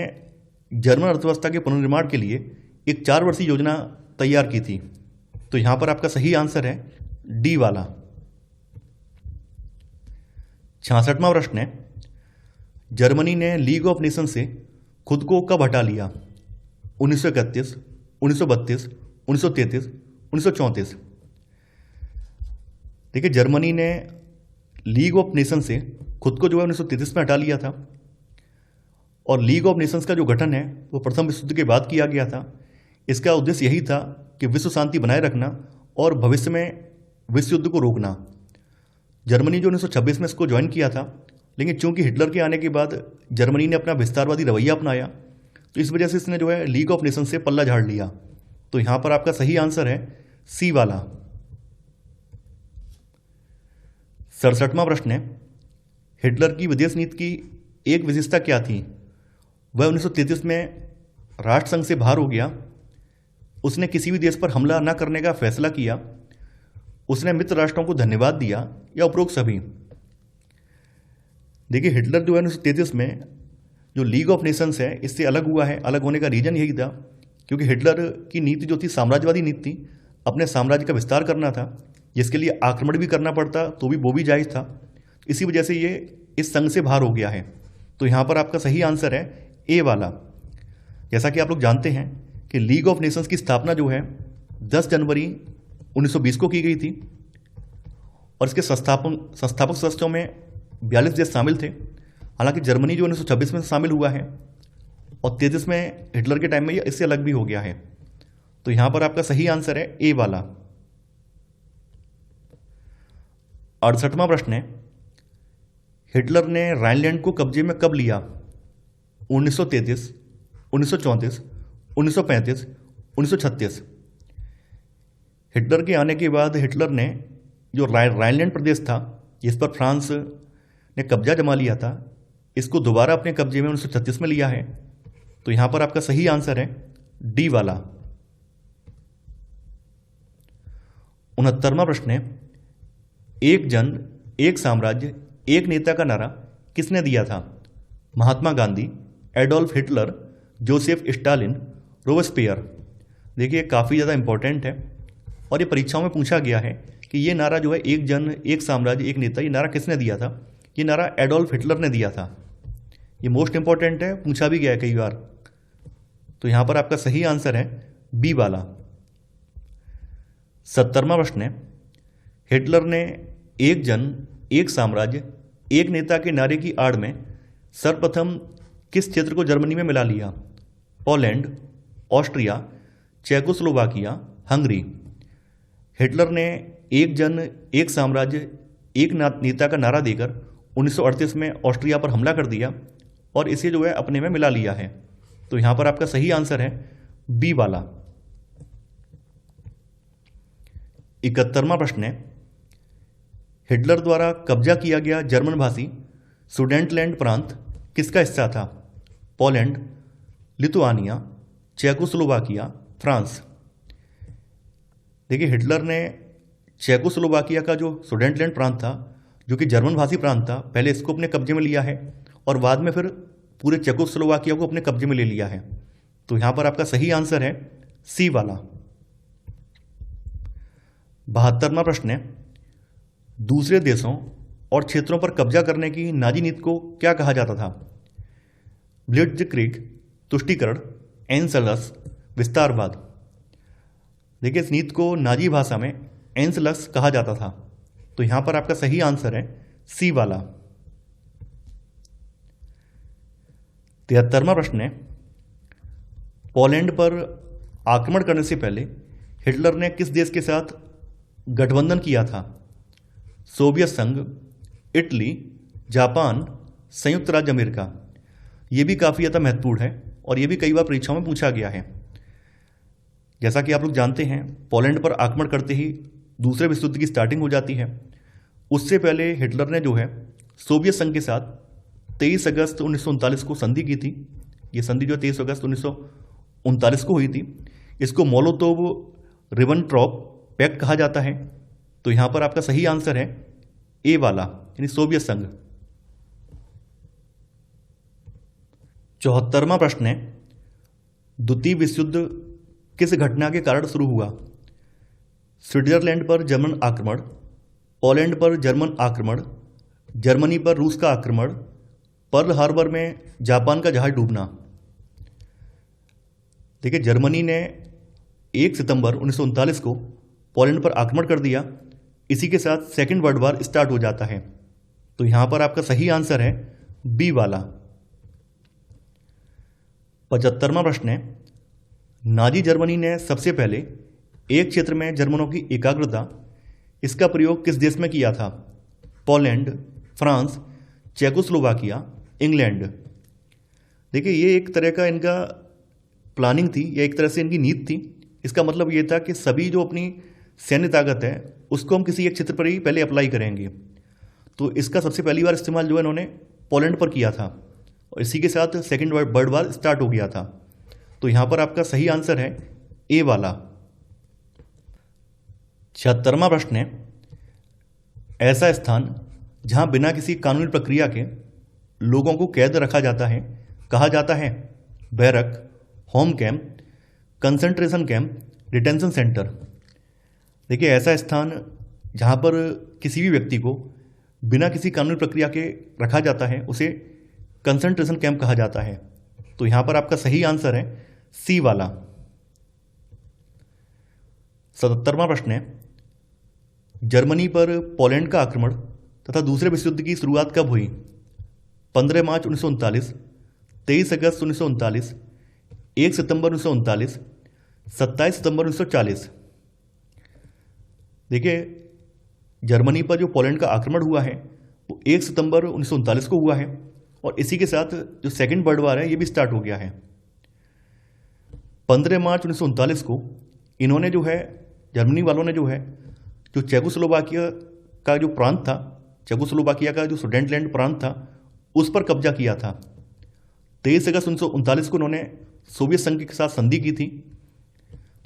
जर्मन अर्थव्यवस्था के पुनर्निर्माण के लिए एक 4 वर्षीय योजना तैयार की थी। तो यहां पर आपका सही आंसर है डी वाला। 66वां प्रश्न है, जर्मनी ने लीग ऑफ नेशन से खुद को कब हटा लिया? 1931, 1932, 1933, 1934। देखिए, जर्मनी ने लीग ऑफ नेशन से खुद को जो है 1933 में हटा लिया था। और लीग ऑफ नेशंस का जो गठन है वो प्रथम विश्व युद्ध के बाद किया गया था। इसका उद्देश्य यही था कि विश्व शांति बनाए रखना और भविष्य में विश्व युद्ध को रोकना। जर्मनी जो 1926 में इसको ज्वाइन किया था, लेकिन चूंकि हिटलर के आने के बाद जर्मनी ने अपना विस्तारवादी रवैया अपनाया, तो इस वजह से इसने जो है लीग ऑफ नेशन से पल्ला झाड़ लिया। तो यहां पर आपका सही आंसर है सी वाला। 67वां प्रश्न है, हिटलर की विदेश नीति की एक विशेषता क्या थी? वह 1933 में राष्ट्रसंघ से बाहर हो गया। उसने किसी भी देश पर हमला न करने का फैसला किया। उसने मित्र राष्ट्रों को धन्यवाद दिया या उपरोक्त सभी। देखिए, हिटलर जो है 1933 में जो लीग ऑफ नेशंस है इससे अलग हुआ है। अलग होने का रीजन यही था क्योंकि हिटलर की नीति जो थी साम्राज्यवादी नीति थी, अपने साम्राज्य का विस्तार करना था, जिसके लिए आक्रमण भी करना पड़ता तो भी वो भी जायज़ था। इसी वजह से ये इस संघ से बाहर हो गया है। तो यहाँ पर आपका सही आंसर है ए वाला। जैसा कि आप लोग जानते हैं कि लीग ऑफ नेशंस की स्थापना जो है 10 जनवरी 1920 को की गई थी और इसके संस्थापक सदस्यों में 42 देश शामिल थे। हालांकि जर्मनी जो 1926 में शामिल हुआ है और 33 में हिटलर के टाइम में ये इससे अलग भी हो गया है। तो यहां पर आपका सही आंसर है ए वाला। 68वां प्रश्न है, हिटलर ने राइनलैंड को कब्जे में कब लिया? 1933, 1934, 1935, 1936। हिटलर के आने के बाद हिटलर ने जो राइनलैंड प्रदेश था जिस पर फ्रांस ने कब्जा जमा लिया था, इसको दोबारा अपने कब्जे में 1936 में लिया है। तो यहां पर आपका सही आंसर है डी वाला। 69वां प्रश्न है, एक जन एक साम्राज्य एक नेता का नारा किसने दिया था? Mahatma Gandhi, Adolf Hitler, Joseph Stalin, Robespierre. देखिए, काफ़ी ज़्यादा इंपॉर्टेंट है और ये परीक्षाओं में पूछा गया है कि ये नारा जो है एक जन एक साम्राज्य एक नेता, ये नारा किसने दिया था? ये नारा एडोल्फ हिटलर ने दिया था। ये मोस्ट इंपॉर्टेंट है, पूछा भी गया है कई बार। तो यहां पर आपका सही आंसर है बी वाला। 70वां प्रश्न है, हिटलर ने एक जन एक साम्राज्य एक नेता के नारे की आड़ में सर्वप्रथम किस क्षेत्र को जर्मनी में मिला लिया? Poland, Austria, Czechoslovakia, Hungary. Hitler ने एक जन एक साम्राज्य एक नेता का नारा देकर 1938 में ऑस्ट्रिया पर हमला कर दिया और इसे जो है अपने में मिला लिया है। तो यहां पर आपका सही आंसर है बी वाला। 71वां प्रश्न है, हिटलर द्वारा कब्जा किया गया जर्मन भाषी सुडेंटलैंड प्रांत किसका हिस्सा था? Poland, Lithuania, Czechoslovakia, France. देखिए, हिटलर ने चेकोस्लोवाकिया का जो सुडेंटलैंड प्रांत था, जो कि जर्मन भाषी प्रांत था, पहले इसको अपने कब्जे में लिया है और बाद में फिर पूरे चेकोस्लोवाकिया को अपने कब्जे में ले लिया है। तो यहां पर आपका सही आंसर है सी वाला। 72वां प्रश्न है, दूसरे देशों और क्षेत्रों पर कब्जा करने की नाजी नीति को क्या कहा जाता था? ब्लिट्जक्रीग, तुष्टीकरण, एनसलस, विस्तारवाद। देखिए, इस नीति को नाजी भाषा में एनसलस कहा जाता था। तो यहां पर आपका सही आंसर है सी वाला। 73वां प्रश्न है, पोलैंड पर आक्रमण करने से पहले हिटलर ने किस देश के साथ गठबंधन किया था? सोवियत संघ, इटली, जापान, संयुक्त राज्य अमेरिका। ये भी काफ़ी ज़्यादा महत्वपूर्ण है और ये भी कई बार परीक्षाओं में पूछा गया है। जैसा कि आप लोग जानते हैं, पोलैंड पर आक्रमण करते ही दूसरे विश्व युद्ध की स्टार्टिंग हो जाती है। उससे पहले हिटलर ने जो है सोवियत संघ के साथ 23 अगस्त 1939 को संधि की थी। ये संधि जो 23 अगस्त 1939 को हुई थी, इसको मोलोतोव रिबेनट्रॉप पैक्ट कहा जाता है। तो यहाँ पर आपका सही आंसर है ए वाला, यानी सोवियत संघ। 74वां प्रश्न है, द्वितीय विश्व युद्ध किस घटना के कारण शुरू हुआ? स्विट्जरलैंड पर जर्मन आक्रमण, पोलैंड पर जर्मन आक्रमण, जर्मनी पर रूस का आक्रमण, पर्ल हार्बर में जापान का जहाज डूबना। देखिए, जर्मनी ने 1 सितंबर 1939 को पोलैंड पर आक्रमण कर दिया। इसी के साथ सेकेंड वर्ल्ड वॉर स्टार्ट हो जाता है। तो यहां पर आपका सही आंसर है बी वाला। 75वां प्रश्न है, नाजी जर्मनी ने सबसे पहले एक क्षेत्र में जर्मनों की एकाग्रता, इसका प्रयोग किस देश में किया था? Poland, France, Czechoslovakia, England. देखिए, ये एक तरह का इनका प्लानिंग थी या एक तरह से इनकी नीति थी। इसका मतलब ये था कि सभी जो अपनी सैन्य ताकत है उसको हम किसी एक क्षेत्र पर ही पहले अप्लाई करेंगे। तो इसका सबसे पहली बार इस्तेमाल जो है इन्होंने पोलैंड पर किया था और इसी के साथ सेकेंड वर्ल्ड वॉर स्टार्ट हो गया था। तो यहाँ पर आपका सही आंसर है ए वाला। 76वां प्रश्न है, ऐसा स्थान जहाँ बिना किसी कानूनी प्रक्रिया के लोगों को कैद रखा जाता है कहा जाता है? Barrack, home camp, concentration camp, detention centre. देखिए, ऐसा स्थान जहाँ पर किसी भी व्यक्ति को बिना किसी कानूनी प्रक्रिया के रखा जाता है उसे कंसंट्रेशन कैंप कहा जाता है। तो यहाँ पर आपका सही आंसर है सी वाला। 77वां प्रश्न है, जर्मनी पर पोलैंड का आक्रमण तथा दूसरे विश्व युद्ध की शुरुआत कब हुई? 15 मार्च 1939, 23 अगस्त 1939, 1 सितंबर 1939, 27 सितंबर 1940। देखिए, जर्मनी पर जो पोलैंड का आक्रमण हुआ है वो 1 सितंबर 1939 को हुआ है और इसी के साथ जो सेकेंड वर्ल्ड वॉर है ये भी स्टार्ट हो गया है। 15 मार्च 1939 को इन्होंने जो है, जर्मनी वालों ने जो है, जो चेकोस्लोवाकिया का जो प्रांत था, चेकोस्लोवाकिया का जो सुडेटलैंड प्रांत था, उस पर कब्जा किया था। 23 अगस्त 1939 को उन्होंने सोवियत संघ के साथ संधि की थी।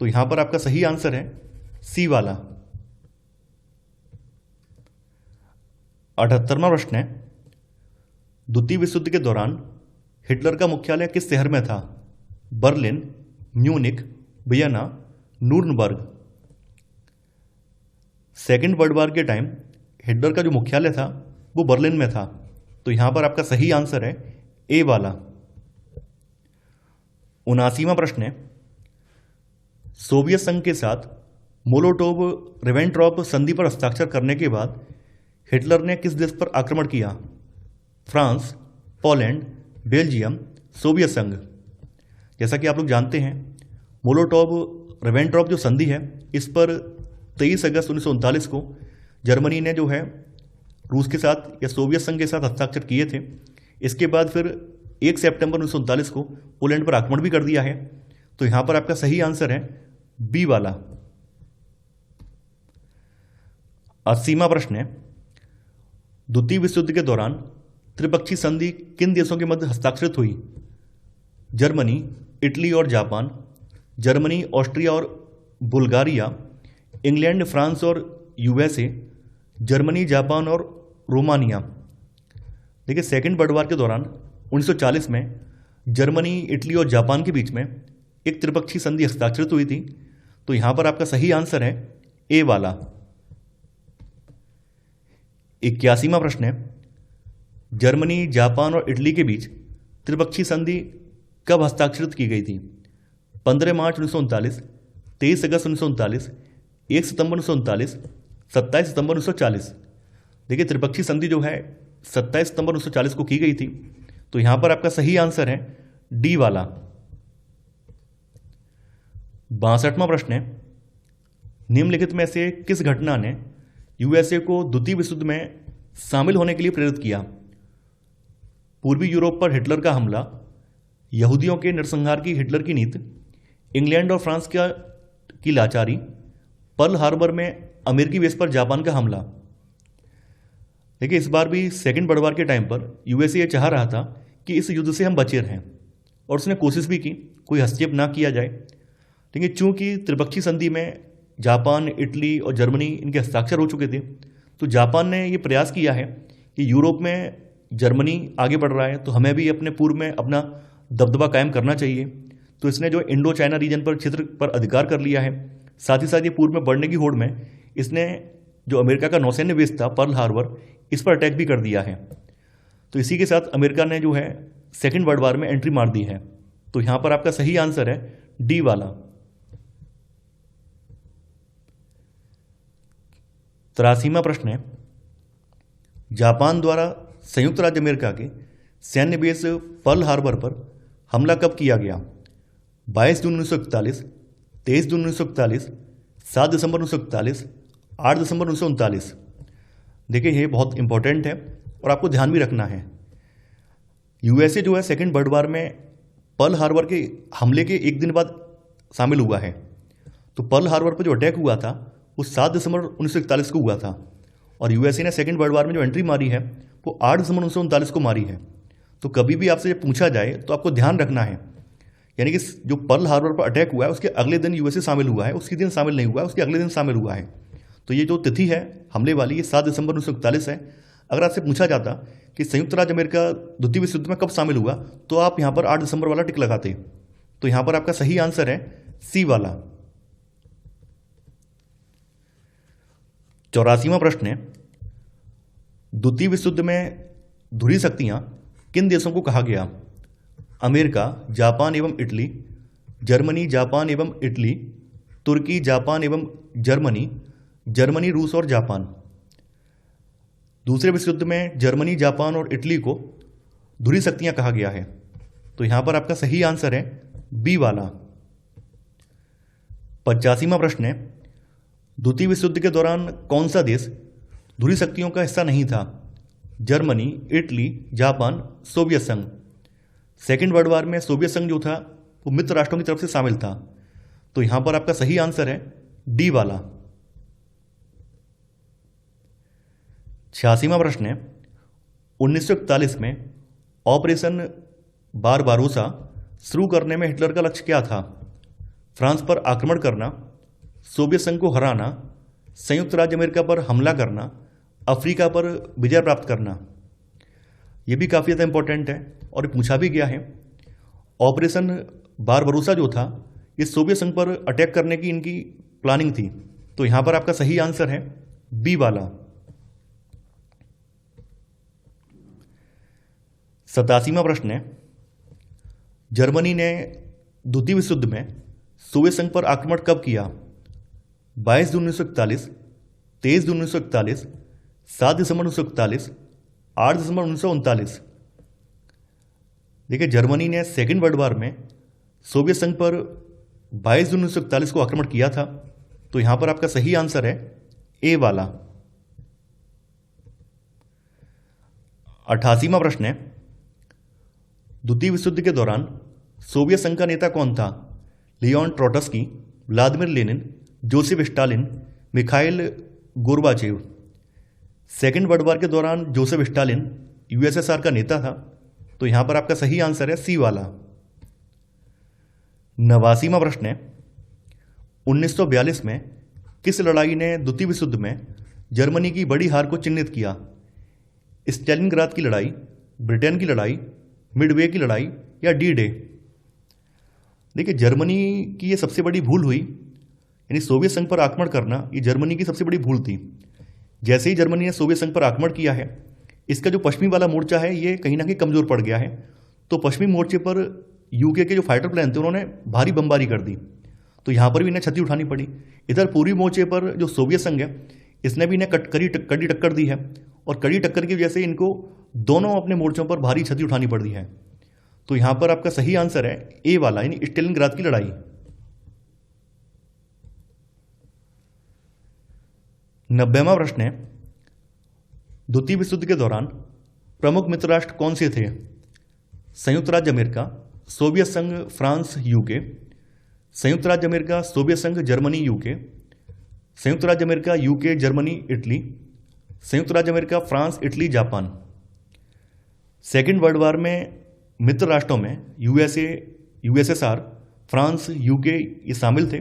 तो यहां पर आपका सही आंसर है सी वाला। 78वां प्रश्न है, द्वितीय विश्व युद्ध के दौरान हिटलर का मुख्यालय किस शहर में था? Berlin, Munich, Vienna, Nuremberg. Second World War के टाइम हिटलर का जो मुख्यालय था वो बर्लिन में था। तो यहां पर आपका सही आंसर है ए वाला। 79वां प्रश्न है, सोवियत संघ के साथ मोलोटोव रिबेनट्रॉप संधि पर हस्ताक्षर करने के बाद हिटलर ने किस देश पर आक्रमण किया? फ्रांस, पोलैंड, बेल्जियम, सोवियत संघ। जैसा कि आप लोग जानते हैं, मोलोटोव रिबेनट्रॉप जो संधि है इस पर 23 अगस्त 1939 को जर्मनी ने जो है रूस के साथ या सोवियत संघ के साथ हस्ताक्षर किए थे। इसके बाद फिर 1 सितंबर 1939 को पोलैंड पर आक्रमण भी कर दिया है। तो यहां पर आपका सही आंसर है बी वाला। 80वां प्रश्न है, द्वितीय विश्व युद्ध के दौरान त्रिपक्षीय संधि किन देशों के मध्य हस्ताक्षरित हुई? जर्मनी, इटली और जापान, जर्मनी, ऑस्ट्रिया और बुल्गारिया, इंग्लैंड, फ्रांस और यूएसए, जर्मनी, जापान और रोमानिया। देखिए, सेकेंड वर्ल्ड वॉर के दौरान 1940 में जर्मनी, इटली और जापान के बीच में एक त्रिपक्षीय संधि हस्ताक्षरित हुई थी। तो यहां पर आपका सही आंसर है ए वाला। 81वां प्रश्न है, जर्मनी, जापान और इटली के बीच त्रिपक्षीय संधि कब हस्ताक्षरित की गई थी? 15 मार्च 1939, 23 अगस्त 1939, 1 सितंबर 1939, 27 सितंबर 1940। देखिए त्रिपक्षीय संधि जो है 27 सितंबर 1940 को की गई थी, तो यहां पर आपका सही आंसर है डी वाला। 62वां प्रश्न है, निम्नलिखित में से किस घटना ने यूएसए को द्वितीय विश्व युद्ध में शामिल होने के लिए प्रेरित किया? पूर्वी यूरोप पर हिटलर का हमला, यहूदियों के नरसंहार की हिटलर की नीति, इंग्लैंड और फ्रांस की लाचारी, पर्ल हार्बर में अमेरिकी बेस पर जापान का हमला। देखिए इस बार भी सेकेंड वर्ल्ड वॉर के टाइम पर यूएसए ये चाह रहा था कि इस युद्ध से हम बचे रहें, और उसने कोशिश भी की कोई हस्तक्षेप ना किया जाए। लेकिन चूंकि त्रिपक्षीय संधि में जापान, इटली और जर्मनी इनके हस्ताक्षर हो चुके थे, तो जापान ने ये प्रयास किया है कि यूरोप में जर्मनी आगे बढ़ रहा है तो हमें भी अपने पूर्व में अपना दबदबा कायम करना चाहिए। तो इसने जो इंडो चाइना रीजन पर क्षेत्र पर अधिकार कर लिया है। साथ ही साथ ये पूर्व में बढ़ने की होड़ में इसने जो अमेरिका का नौसैन्य बेस था पर्ल हार्बर, इस पर अटैक भी कर दिया है। तो इसी के साथ अमेरिका ने जो है सेकेंड वर्ल्ड वॉर में एंट्री मार दी है। तो यहां पर आपका सही आंसर है डी वाला। 83वां प्रश्न है, जापान द्वारा संयुक्त राज्य अमेरिका के सैन्य बेस पर्ल हार्बर पर हमला कब किया गया? 22 जून 1941, 23 जून 1941, 7 दिसंबर 1941, 8 दिसंबर 1939। देखिए ये बहुत इंपॉर्टेंट है और आपको ध्यान भी रखना है। यूएसए जो है सेकेंड वर्ल्ड वॉर में पर्ल हार्बर के हमले के एक दिन बाद शामिल हुआ है। तो पर्ल हार्बर पर जो अटैक हुआ था वो 7 दिसंबर 1941 को हुआ था, और यूएसए ने सेकेंड वर्ल्ड वॉर में जो एंट्री मारी है वो 8 दिसंबर 1939 को मारी है। तो कभी भी आपसे पूछा जाए तो आपको ध्यान रखना है, यानी कि जो पर्ल हार्बर पर अटैक हुआ है उसके अगले दिन यूएसए शामिल हुआ है, उसी दिन शामिल नहीं हुआ है, उसके अगले दिन शामिल हुआ है। तो ये जो तिथि है हमले वाली, ये 7 दिसंबर 1941 है। अगर आपसे पूछा जाता कि संयुक्त राज्य अमेरिका द्वितीय विश्व युद्ध में कब शामिल हुआ, तो आप यहाँ पर 8 दिसंबर वाला टिक लगाते। तो यहाँ पर आपका सही आंसर है सी वाला। 84वां प्रश्न है, द्वितीय विश्व युद्ध में ध्रुवीय शक्तियां किन देशों को कहा गया? अमेरिका, जापान एवं इटली, जर्मनी, जापान एवं इटली, तुर्की, जापान एवं जर्मनी, जर्मनी, रूस और जापान। दूसरे विश्व युद्ध में जर्मनी, जापान और इटली को ध्रुवीय शक्तियां कहा गया है। तो यहां पर आपका सही आंसर है बी वाला। 85वां प्रश्न है, द्वितीय विश्व युद्ध के दौरान कौन सा देश ध्रुवीय शक्तियों का हिस्सा नहीं था? जर्मनी, इटली, जापान, सोवियत संघ। सेकेंड वर्ल्ड वॉर में सोवियत संघ जो था वो मित्र राष्ट्रों की तरफ से शामिल था। तो यहां पर आपका सही आंसर है डी वाला। 86वां प्रश्न है, 1941 में ऑपरेशन बारबारोसा शुरू करने में हिटलर का लक्ष्य क्या था? फ्रांस पर आक्रमण करना, सोवियत संघ को हराना, संयुक्त राज्य अमेरिका पर हमला करना, अफ्रीका पर विजय प्राप्त करना। यह भी काफ़ी ज़्यादा इंपॉर्टेंट है और पूछा भी गया है। ऑपरेशन बारबारोसा जो था ये सोवियत संघ पर अटैक करने की इनकी प्लानिंग थी। तो यहां पर आपका सही आंसर है बी वाला। 87वां प्रश्न है, जर्मनी ने द्वितीय विश्व युद्ध में सोवियत संघ पर आक्रमण कब किया? 22 जून 1941, 23 जून 1941, 7 दिसंबर 1941, 8 दिसंबर 1939। देखिए जर्मनी ने सेकेंड वर्ल्ड वॉर में सोवियत संघ पर 22 जून 1941 को आक्रमण किया था। तो यहां पर आपका सही आंसर है ए वाला। 88वां प्रश्न है, द्वितीय विश्व युद्ध के दौरान सोवियत संघ का नेता कौन था? Leon Trotsky, Vladimir Lenin, Joseph Stalin, Mikhail Gorbachev. Second World War के दौरान जोसेफ स्टालिन यूएसएसआर का नेता था। तो यहां पर आपका सही आंसर है सी वाला। 89वां प्रश्न है, 1942 में किस लड़ाई ने द्वितीय विश्व युद्ध में जर्मनी की बड़ी हार को चिन्हित किया? स्टालिनग्राद की लड़ाई, ब्रिटेन की लड़ाई, मिडवे की लड़ाई या डी डे? देखिए जर्मनी की ये सबसे बड़ी भूल हुई, यानी सोवियत संघ पर आक्रमण करना ये जर्मनी की सबसे बड़ी भूल थी। जैसे ही जर्मनी ने सोवियत संघ पर आक्रमण किया है, इसका जो पश्चिमी वाला मोर्चा है ये कहीं ना कहीं कमजोर पड़ गया है। तो पश्चिमी मोर्चे पर यूके के जो फाइटर प्लेन थे उन्होंने भारी बमबारी कर दी, तो यहाँ पर भी इन्हें क्षति उठानी पड़ी। इधर पूर्वी मोर्चे पर जो सोवियत संघ है इसने भी इन्हें कड़ी टक्कर दी है, और कड़ी टक्कर की वजह से इनको दोनों अपने मोर्चों पर भारी क्षति उठानी पड़ रही है। तो यहाँ पर आपका सही आंसर है ए वाला, यानी स्टेलिनग्राद की लड़ाई। 90वां प्रश्न है, द्वितीय विश्व युद्ध के दौरान प्रमुख मित्र राष्ट्र कौन से थे? संयुक्त राज्य अमेरिका, सोवियत संघ, फ्रांस, यूके। संयुक्त राज्य अमेरिका, सोवियत संघ, जर्मनी, यूके। संयुक्त राज्य अमेरिका, यूके, जर्मनी, इटली। संयुक्त राज्य America, France, Italy, Japan. Second World war में मित्र राष्ट्रों में यूएसए, यूएसएसआर, फ्रांस, यूके ये शामिल थे।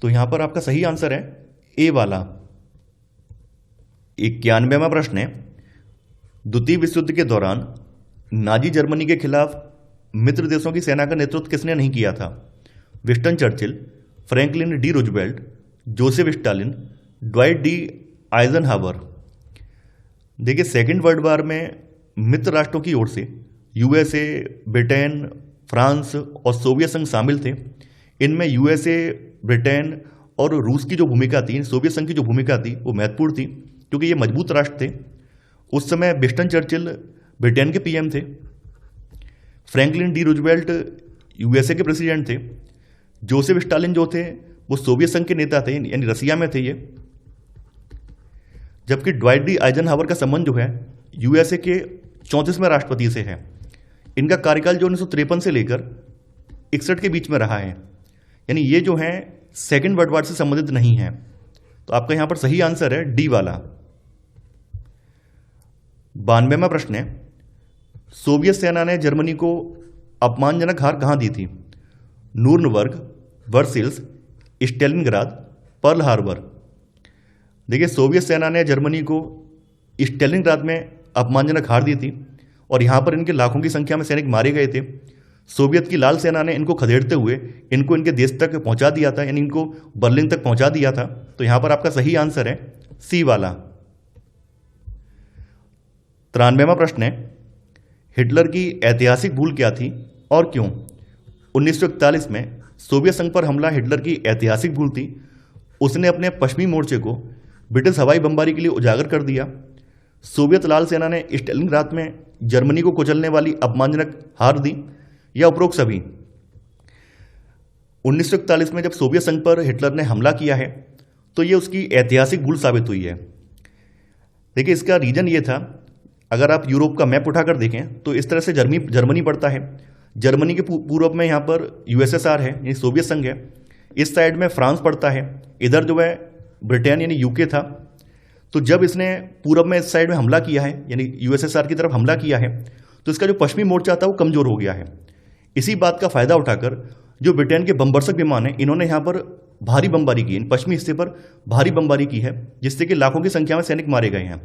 तो यहां पर आपका सही आंसर है ए वाला। 91वां प्रश्न है, द्वितीय विश्व युद्ध के दौरान नाजी जर्मनी के खिलाफ मित्र देशों की सेना का नेतृत्व किसने नहीं किया था? Winston Churchill, Franklin D Roosevelt, Joseph Stalin, Dwight D Eisenhower. देखिए, सेकेंड वर्ल्ड वॉर में मित्र राष्ट्रों की ओर से यूएसए, ब्रिटेन, फ्रांस और सोवियत संघ शामिल थे। इनमें यूएसए, ब्रिटेन और रूस की जो भूमिका थी, सोवियत संघ की जो भूमिका थी वो महत्वपूर्ण थी, क्योंकि ये मजबूत राष्ट्र थे। उस समय विंस्टन चर्चिल ब्रिटेन के पीएम थे, फ्रैंकलिन डी रूजवेल्ट यूएसए के प्रेसिडेंट थे, जोसेफ स्टालिन जो थे वो सोवियत संघ के नेता थे, यानी रसिया में थे ये। जबकि ड्वाइट डी आइजनहावर का संबंध जो है यूएसए के 34वें राष्ट्रपति से है। इनका कार्यकाल जो 1953 से लेकर 61 के बीच में रहा है, यानी ये जो है सेकेंड वर्ल्ड वॉर से संबंधित नहीं है। तो आपका यहां पर सही आंसर है डी वाला। 92वां प्रश्न है, सोवियत सेना ने जर्मनी को अपमानजनक हार कहां दी थी? Nuremberg, Versailles, Stalingrad, Pearl Harbor. देखिए, सोवियत सेना ने जर्मनी को स्टेलिनग्राद में अपमानजनक हार दी थी, और यहां पर इनके लाखों की संख्या में सैनिक मारे गए थे। सोवियत की लाल सेना ने इनको खदेड़ते हुए इनको इनके देश तक पहुंचा दिया था, यानी इनको बर्लिन तक पहुंचा दिया था। तो यहां पर आपका सही आंसर है सी वाला। 93वां प्रश्न है, हिटलर की ऐतिहासिक भूल क्या थी और क्यों? 1941 में सोवियत संघ पर हमला हिटलर की ऐतिहासिक भूल थी। उसने अपने पश्चिमी मोर्चे को ब्रिटिश हवाई बमबारी के लिए उजागर कर दिया। सोवियत लाल सेना ने स्टेलिनग्राद में जर्मनी को कुचलने वाली अपमानजनक हार दी, या उपरोक्त सभी? 1941 में जब सोवियत संघ पर हिटलर ने हमला किया है तो ये उसकी ऐतिहासिक भूल साबित हुई है। देखिए, इसका रीजन ये था, अगर आप यूरोप का मैप उठाकर देखें तो इस तरह से जर्मनी पड़ता है। जर्मनी के पूर्व में यहाँ पर यूएसएसआर है, यानी सोवियत संघ है। इस साइड में फ्रांस पड़ता है, इधर जो है ब्रिटेन यानी यूके था। तो जब इसने पूर्व में इस साइड में हमला किया है, यानी यूएसएसआर की तरफ हमला किया है, तो इसका जो पश्चिमी मोर्चा था वो कमजोर हो गया है। इसी बात का फायदा उठाकर जो ब्रिटेन के बमवर्षक विमान है, इन्होंने यहाँ पर भारी बमबारी की, इन पश्चिमी हिस्से पर भारी बमबारी की है, जिससे कि लाखों की संख्या में सैनिक मारे गए हैं।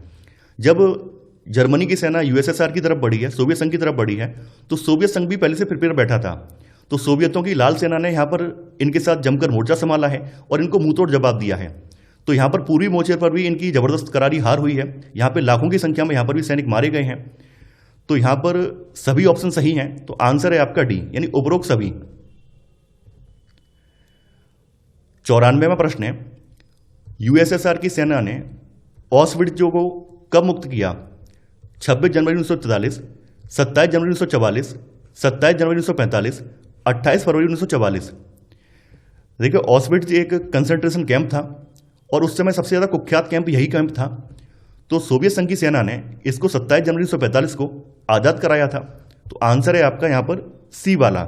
जब जर्मनी की सेना यूएसएसआर की तरफ बढ़ी है, सोवियत संघ की तरफ बढ़ी है, तो सोवियत संघ भी पहले से प्रिपेयर बैठा था। तो सोवियतों की लाल सेना ने यहाँ पर इनके साथ जमकर मोर्चा संभाला है और इनको मुंहतोड़ जवाब दिया है। तो यहाँ पर पूर्वी मोर्चे पर भी इनकी जबरदस्त करारी हार हुई है। यहाँ पे लाखों की संख्या में यहाँ पर भी सैनिक मारे गए हैं। तो यहाँ पर सभी ऑप्शन सही हैं, तो आंसर है आपका डी, यानी उपरोक्त सभी। 94वां प्रश्न है, यूएसएसआर की सेना ने ऑस्विट्ज़ को कब मुक्त किया? 26 जनवरी 1943, 27 जनवरी 1944, 27 जनवरी 1945, 28 फरवरी 1944। देखिए, ऑस्विट्ज़ एक कंसंट्रेशन कैंप था और उस समय सबसे ज़्यादा कुख्यात कैंप यही कैंप था। तो सोवियत संघ की सेना ने इसको 27 जनवरी 1945 को आज़ाद कराया था। तो आंसर है आपका यहाँ पर सी वाला।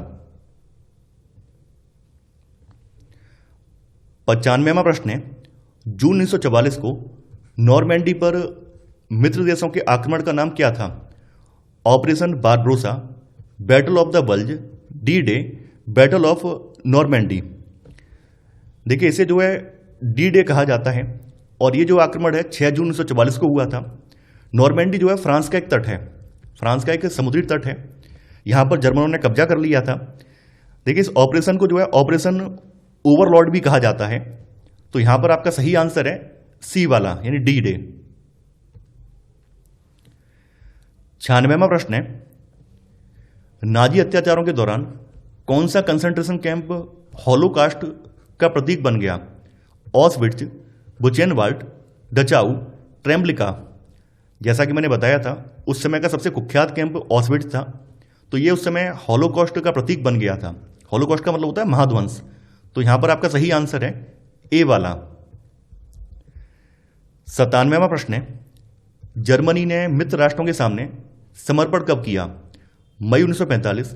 95वां प्रश्न है, जून 1944 को नॉर्मैंडी पर मित्र देशों के आक्रमण का नाम क्या था? Operation Barbarossa, battle of the bulge, D day, battle of Normandy. देखिए, इसे जो है डी डे कहा जाता है, और ये जो आक्रमण है 6 जून 1944 को हुआ था। नॉर्मैंडी जो है फ्रांस का एक तट है, फ्रांस का एक समुद्री तट है। यहाँ पर जर्मनों ने कब्जा कर लिया था। देखिए, इस ऑपरेशन को जो है ऑपरेशन ओवरलॉर्ड भी कहा जाता है। तो यहाँ पर आपका सही आंसर है सी वाला, यानी डी डे। 96वां प्रश्न है, नाजी अत्याचारों के दौरान कौन सा कंसंट्रेशन कैंप हॉलोकास्ट का प्रतीक बन गया? ऑसविट्ज, बुचेनवाल्ड, डचाऊ, ट्रेम्बलिका। जैसा कि मैंने बताया था, उस समय का सबसे कुख्यात कैंप ऑसविट्ज था, तो ये उस समय हॉलोकॉस्ट का प्रतीक बन गया था। हॉलोकॉस्ट का मतलब होता है महाध्वंस। तो यहां पर आपका सही आंसर है ए वाला। 97वां प्रश्न है, जर्मनी ने मित्र राष्ट्रों के सामने समर्पण कब किया? मई 1945,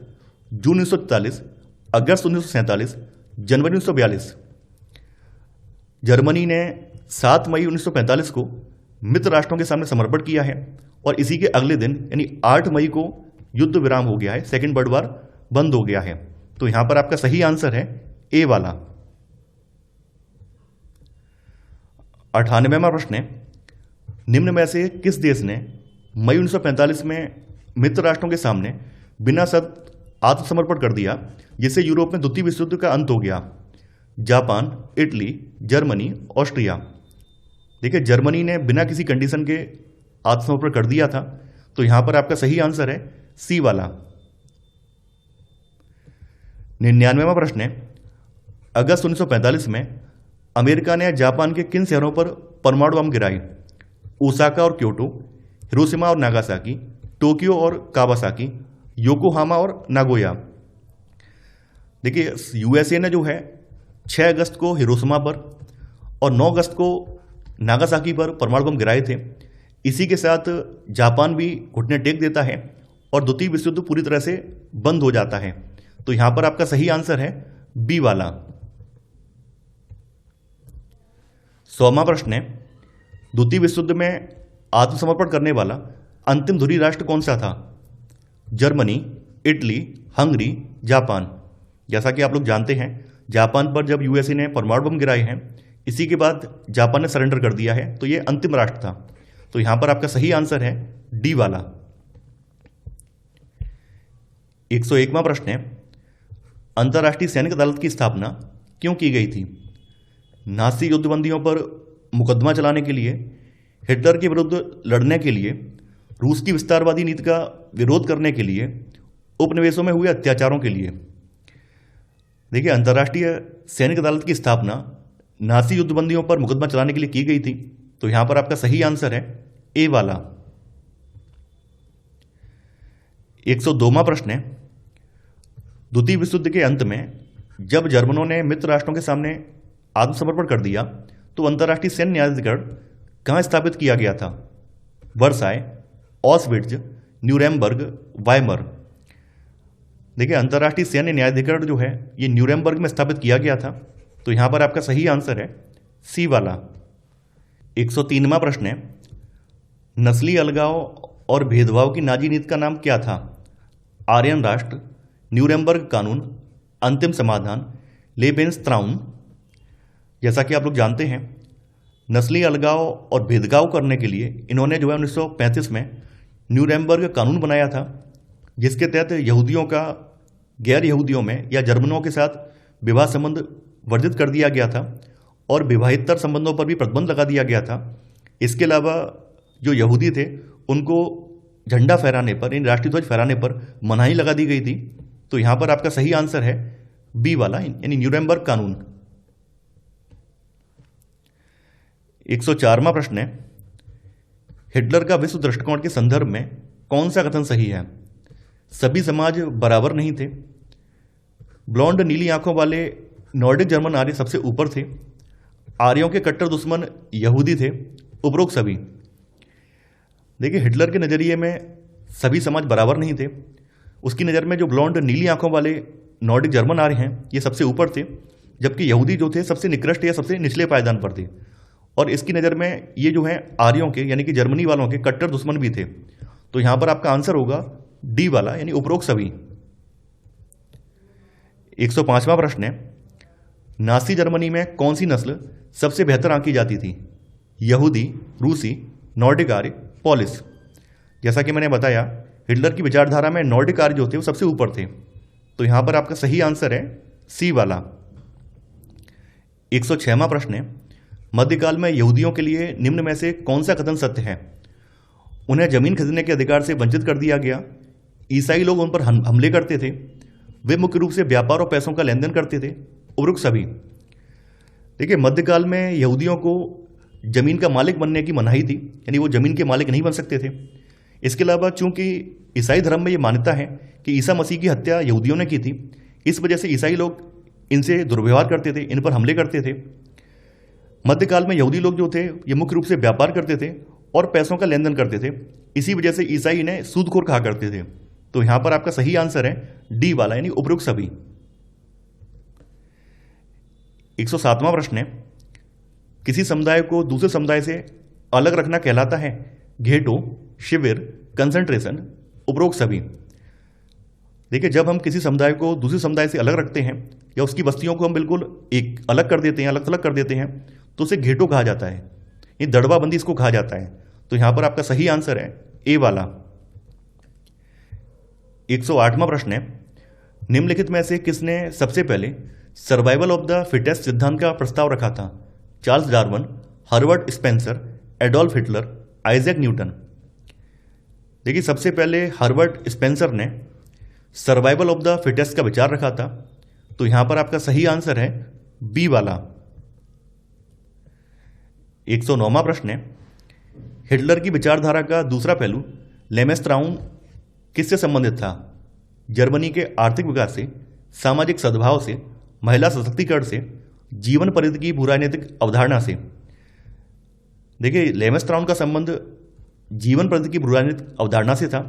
जून 1943, अगस्त 1947, जनवरी 1942। जर्मनी ने 7 मई 1945 को मित्र राष्ट्रों के सामने समर्पण किया है और इसी के अगले दिन यानी 8 मई को युद्ध विराम हो गया है, सेकेंड वर्ल्ड वॉर बंद हो गया है। तो यहां पर आपका सही आंसर है ए वाला। 98वां प्रश्न है, निम्न में से किस देश ने मई 1945 में मित्र राष्ट्रों के सामने बिना शर्त आत्मसमर्पण कर दिया, जिससे यूरोप में द्वितीय विश्व युद्ध का अंत हो गया? Japan, Italy, Germany, Austria. देखिए, जर्मनी ने बिना किसी कंडीशन के आत्मसमर्पण कर दिया था, तो यहां पर आपका सही आंसर है सी वाला। 99वां प्रश्न है, अगस्त 1945 में अमेरिका ने जापान के किन शहरों पर परमाणु बम गिराए? ओसाका और क्योटो, हिरोशिमा और नागासाकी, टोक्यो और कावासाकी, योकोहामा और नागोया। देखिए, यूएसए ने जो है 6 अगस्त को हिरोशिमा पर और 9 अगस्त को नागासाकी पर परमाणु बम गिराए थे। इसी के साथ जापान भी घुटने टेक देता है और द्वितीय विश्व युद्ध पूरी तरह से बंद हो जाता है। तो यहां पर आपका सही आंसर है बी वाला। 100वां प्रश्न है, द्वितीय विश्व युद्ध में आत्मसमर्पण करने वाला अंतिम धुरी राष्ट्र कौन सा था? Germany, Italy, Hungary, Japan. जैसा कि आप लोग जानते हैं, जापान पर जब यूएसए ने परमाणु बम गिराए हैं, इसी के बाद जापान ने सरेंडर कर दिया है, तो यह अंतिम राष्ट्र था। तो यहां पर आपका सही आंसर है डी वाला। 101वां प्रश्न है, अंतर्राष्ट्रीय सैनिक अदालत की स्थापना क्यों की गई थी? नाजी युद्धबंदियों पर मुकदमा चलाने के लिए, हिटलर के विरुद्ध लड़ने के लिए, रूस की विस्तारवादी नीति का विरोध करने के लिए, उपनिवेशों में हुए अत्याचारों के लिए। देखिए, अंतर्राष्ट्रीय सैनिक अदालत की स्थापना नाजी युद्धबंदियों पर मुकदमा चलाने के लिए की गई थी, तो यहां पर आपका सही आंसर है ए वाला। 102वां प्रश्न है, द्वितीय विश्व युद्ध के अंत में जब जर्मनों ने मित्र राष्ट्रों के सामने आत्मसमर्पण कर दिया, तो अंतर्राष्ट्रीय सैन्य न्यायाधिकरण कहां स्थापित किया गया था? Versailles, Auschwitz, Nuremberg, Weimar. देखिए, अंतर्राष्ट्रीय सैन्य न्यायाधिकरण जो है ये न्यूरेमबर्ग में स्थापित किया गया था, तो यहां पर आपका सही आंसर है सी वाला। 103वां प्रश्न है, नस्ली अलगाव और भेदभाव की नाजी नीति का नाम क्या था? आर्यन राष्ट्र, न्यूरेमबर्ग कानून, अंतिम समाधान, लेबेन्सत्राउम। जैसा कि आप लोग जानते हैं, नस्ली अलगाव और भेदभाव करने के लिए इन्होंने जो है 1935 में न्यूरेमबर्ग कानून बनाया था, जिसके तहत यहूदियों का गैर यहूदियों में या जर्मनों के साथ विवाह संबंध वर्जित कर दिया गया था और विवाहितर संबंधों पर भी प्रतिबंध लगा दिया गया था। इसके अलावा जो यहूदी थे उनको झंडा फहराने पर, इन राष्ट्रीय ध्वज फहराने पर मनाही लगा दी गई थी। तो यहां पर आपका सही आंसर है बी वाला, यानी न्यूरेमबर्ग कानून। 104वां प्रश्न है, हिटलर का विश्व दृष्टिकोण के संदर्भ में कौन सा कथन सही है? सभी समाज बराबर नहीं थे, ब्लॉन्ड नीली आंखों वाले नॉर्डिक जर्मन आर्य सबसे ऊपर थे, आर्यों के कट्टर दुश्मन यहूदी थे, उपरोक्त सभी। देखिए, हिटलर के नज़रिए में सभी समाज बराबर नहीं थे। उसकी नज़र में जो ब्लॉन्ड नीली आंखों वाले नॉर्डिक जर्मन आर्य हैं ये सबसे ऊपर थे, जबकि यहूदी जो थे सबसे निकृष्ट या सबसे निचले पायदान पर थे। और इसकी नज़र में ये जो है आर्यों के यानी कि जर्मनी वालों के कट्टर दुश्मन भी थे। तो यहां पर आपका आंसर होगा डी वाला, यानी उपरोक्त सभी। 105वां प्रश्न है, नासी जर्मनी में कौन सी नस्ल सबसे बेहतर आंकी जाती थी? यहूदी, रूसी, नॉर्डिक आर्य, पोलिश। जैसा कि मैंने बताया, हिटलर की विचारधारा में नॉर्डिक आर्य जो थे वो सबसे ऊपर थे। तो यहां पर आपका सही आंसर है सी वाला। 106वां प्रश्न है, मध्यकाल में यहूदियों के लिए निम्न में से कौन सा कथन सत्य है? उन्हें ज़मीन खरीदने के अधिकार से वंचित कर दिया गया। ईसाई लोग उन पर हमले करते थे। वे मुख्य रूप से व्यापार और पैसों का लेन देन करते थे। उपरोक्त सभी। देखिए, मध्यकाल में यहूदियों को ज़मीन का मालिक बनने की मनाही थी, यानी वो ज़मीन के मालिक नहीं बन सकते थे। इसके अलावा चूंकि ईसाई धर्म में ये मान्यता है कि ईसा मसीह की हत्या यहूदियों ने की थी, इस वजह से ईसाई लोग इनसे दुर्व्यवहार करते थे, इन पर हमले करते थे। मध्यकाल में यहूदी लोग जो थे ये मुख्य रूप से व्यापार करते थे और पैसों का लेन देन करते थे। इसी वजह से ईसाई इन्हें सूदखोर कहा करते थे। तो यहां पर आपका सही आंसर है डी वाला, यानी उपरोक्त सभी। 107वां प्रश्न है, किसी समुदाय को दूसरे समुदाय से अलग रखना कहलाता है घेटो, शिविर, कंसंट्रेशन, उपरोक्त सभी। देखिए, जब हम किसी समुदाय को दूसरे समुदाय से अलग रखते हैं या उसकी बस्तियों को हम बिल्कुल एक अलग कर देते हैं, अलग थलग कर देते हैं, तो उसे घेटो कहा जाता है। ये दड़बाबंदी इसको कहा जाता है। तो यहां पर आपका सही आंसर है ए वाला। 108वां प्रश्न है, निम्नलिखित में से किसने सबसे पहले सर्वाइवल ऑफ द फिटेस्ट सिद्धांत का प्रस्ताव रखा था? Charles Darwin, Herbert Spencer, Adolf Hitler, Isaac Newton. देखिए, सबसे पहले हर्बर्ट स्पेंसर ने सर्वाइवल ऑफ द फिटेस्ट का विचार रखा था। तो यहां पर आपका सही आंसर है बी वाला। 109वां प्रश्न है, हिटलर की विचारधारा का दूसरा पहलू लेमेस्त्राउन किससे संबंधित था? जर्मनी के आर्थिक विकास से, सामाजिक सद्भाव से, महिला सशक्तिकरण से, जीवन परिधि की भूराजनीतिक अवधारणा से। देखिए, लेमेस्त्राउन का संबंध जीवन परिधि की भूराजनीतिक अवधारणा से था।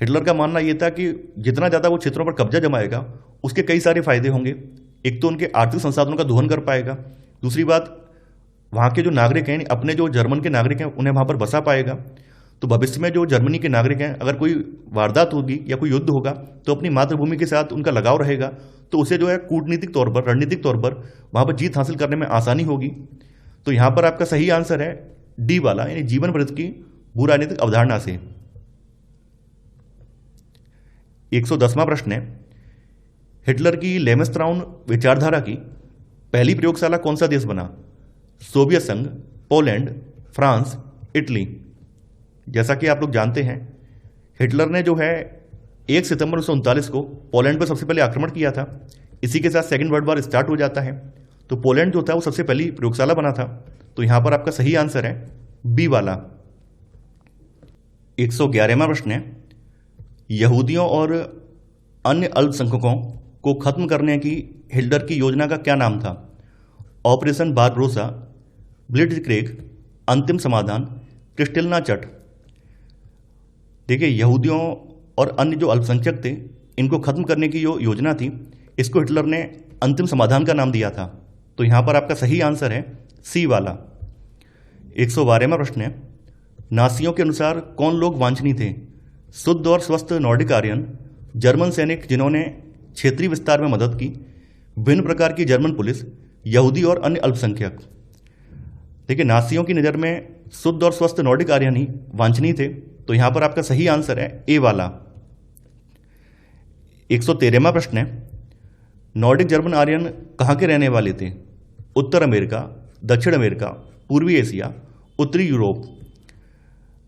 हिटलर का मानना यह था कि जितना ज़्यादा वो क्षेत्रों पर कब्जा जमाएगा उसके कई सारे फायदे होंगे। एक तो उनके आर्थिक संसाधनों का दोहन कर पाएगा, दूसरी बात वहाँ के जो नागरिक हैं, अपने जो जर्मन के नागरिक हैं, उन्हें वहाँ पर बसा पाएगा। तो भविष्य में जो जर्मनी के नागरिक हैं, अगर कोई वारदात होगी या कोई युद्ध होगा तो अपनी मातृभूमि के साथ उनका लगाव रहेगा, तो उसे जो है कूटनीतिक तौर पर, रणनीतिक तौर पर वहाँ पर जीत हासिल करने में आसानी होगी। तो यहाँ पर आपका सही आंसर है डी वाला, यानी जीवन परिधि की भूराजनीतिक अवधारणा से। 110वां प्रश्न है, हिटलर की लेमेस्त्राउन विचारधारा की पहली प्रयोगशाला कौन सा देश बना? सोवियत संघ, पोलैंड, फ्रांस, इटली। जैसा कि आप लोग जानते हैं, हिटलर ने जो है 1 सितंबर 1939 को पोलैंड पर सबसे पहले आक्रमण किया था। इसी के साथ सेकेंड वर्ल्ड वॉर स्टार्ट हो जाता है। तो पोलैंड जो था वो सबसे पहली प्रयोगशाला बना था। तो यहां पर आपका सही आंसर है बी वाला। 111वां प्रश्न है, यहूदियों और अन्य अल्पसंख्यकों को खत्म करने की हिटलर की योजना का क्या नाम था? ऑपरेशन बारबरोसा, ब्लिट्जक्रेग, अंतिम समाधान, क्रिस्टिना चट। देखिए, यहूदियों और अन्य जो अल्पसंख्यक थे इनको खत्म करने की जो योजना थी, इसको हिटलर ने अंतिम समाधान का नाम दिया था। तो यहां पर आपका सही आंसर है सी वाला। 112वां प्रश्न है, नासियों के अनुसार कौन लोग वांछनीय थे? शुद्ध और स्वस्थ नॉर्डिक आर्यन, जर्मन सैनिक जिन्होंने क्षेत्रीय विस्तार में मदद की, भिन्न प्रकार की जर्मन पुलिस, यहूदी और अन्य अल्पसंख्यक। देखिए, नासियों की नज़र में शुद्ध और स्वस्थ नॉर्डिक आर्यन ही वांछनीय थे। तो यहां पर आपका सही आंसर है ए वाला। 113वां प्रश्न है, नॉर्डिक जर्मन आर्यन कहाँ के रहने वाले थे? उत्तर अमेरिका, दक्षिण अमेरिका, पूर्वी एशिया, उत्तरी यूरोप।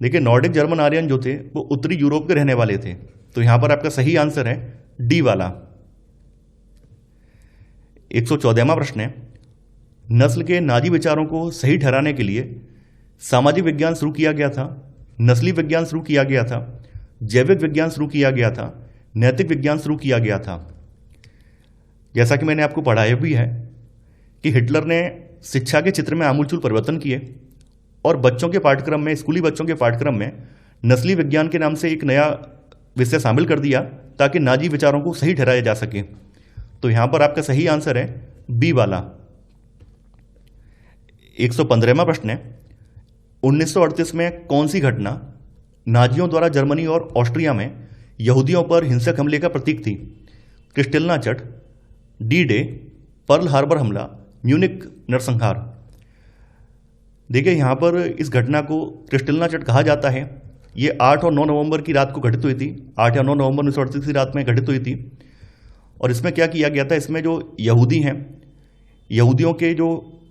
देखिए, नॉर्डिक जर्मन आर्यन जो थे वो उत्तरी यूरोप के रहने वाले थे। तो यहां पर आपका सही आंसर है डी वाला। 114वां प्रश्न है, नस्ल के नाजी विचारों को सही ठहराने के लिए सामाजिक विज्ञान शुरू किया गया था, नस्ली विज्ञान शुरू किया गया था, जैविक विज्ञान शुरू किया गया था, नैतिक विज्ञान शुरू किया गया था। जैसा कि मैंने आपको पढ़ाया भी है कि हिटलर ने शिक्षा के चित्र में आमूलचूल परिवर्तन किए और बच्चों के पाठ्यक्रम में, स्कूली बच्चों के पाठ्यक्रम में नस्ली विज्ञान के नाम से एक नया विषय शामिल कर दिया ताकि नाजी विचारों को सही ठहराया जा सके। तो यहां पर आपका सही आंसर है बी वाला। 115वां प्रश्न है, 1938 में कौन सी घटना नाजियों द्वारा जर्मनी और ऑस्ट्रिया में यहूदियों पर हिंसक हमले का प्रतीक थी? क्रिस्टिना चट, डी डे, पर्ल हार्बर हमला, म्यूनिक नरसंहार। देखिए, यहां पर इस घटना को क्रिस्टिना चट कहा जाता है। ये 8 और 9 नवंबर की रात को घटित हुई थी। 8 या 9 नवंबर 1938 की रात में घटित हुई थी। और इसमें क्या किया गया था, इसमें जो यहूदी हैं, यहूदियों के जो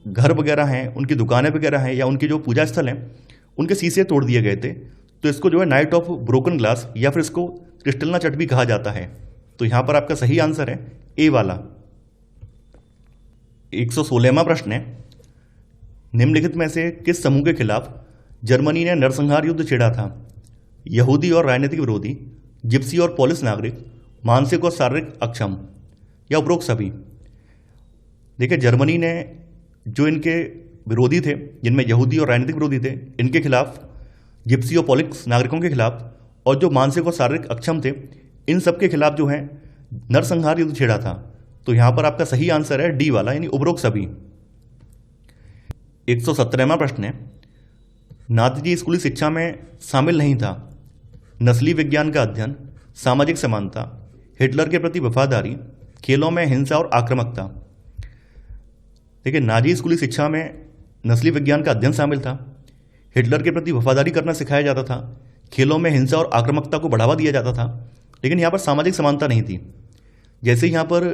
घर वगैरह हैं, उनकी दुकानें वगैरह हैं या उनके जो पूजा स्थल हैं, उनके शीशे तोड़ दिए गए थे। तो इसको जो है नाइट ऑफ ब्रोकन ग्लास या फिर इसको क्रिस्टलना चट भी कहा जाता है। तो यहां पर आपका सही आंसर है ए वाला। 116वां प्रश्न है, निम्नलिखित में से किस समूह के खिलाफ जर्मनी ने नरसंहार युद्ध छेड़ा था? यहूदी और राजनीतिक विरोधी, जिप्सी और पोलिश नागरिक, मानसिक और शारीरिक अक्षम, या उपरोक्त सभी। देखिए, जर्मनी ने जो इनके विरोधी थे, जिनमें यहूदी और राजनीतिक विरोधी थे, इनके खिलाफ, जिप्सी और पोलिश नागरिकों के खिलाफ, और जो मानसिक और शारीरिक अक्षम थे, इन सब के खिलाफ जो है नरसंहार युद्ध छेड़ा था। तो यहां पर आपका सही आंसर है डी वाला, यानी उपरोक्त सभी। 117वां प्रश्न है, नाथजी स्कूली शिक्षा में शामिल नहीं था। नस्ली विज्ञान का अध्ययन, सामाजिक समानता, हिटलर के प्रति वफादारी, खेलों में हिंसा और आक्रामकता। देखिए, नाजी स्कूली शिक्षा में नस्ली विज्ञान का अध्ययन शामिल था, हिटलर के प्रति वफादारी करना सिखाया जाता था, खेलों में हिंसा और आक्रामकता को बढ़ावा दिया जाता था, लेकिन यहाँ पर सामाजिक समानता नहीं थी। जैसे यहाँ पर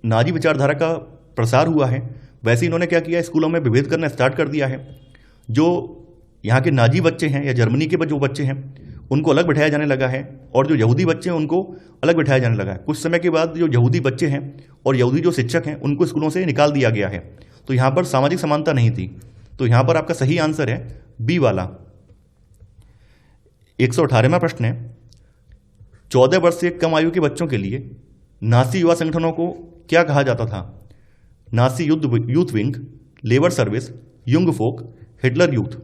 नाजी विचारधारा का प्रसार हुआ है, वैसे इन्होंने क्या किया, स्कूलों में विभेद करना स्टार्ट कर दिया है। जो यहाँ के नाजी बच्चे हैं या जर्मनी के जो बच्चे हैं, उनको अलग बिठाया जाने लगा है, और जो यहूदी बच्चे हैं उनको अलग बिठाया जाने लगा है। कुछ समय के बाद जो यहूदी बच्चे हैं और यहूदी जो शिक्षक हैं, उनको स्कूलों से निकाल दिया गया है। तो यहाँ पर सामाजिक समानता नहीं थी। तो यहाँ पर आपका सही आंसर है बी वाला। 118वां प्रश्न है, 14 वर्ष से कम आयु के बच्चों के लिए नासी युवा संगठनों को क्या कहा जाता था? Nazi Youth Wing, Labour Service, Jungvolk, Hitler Youth.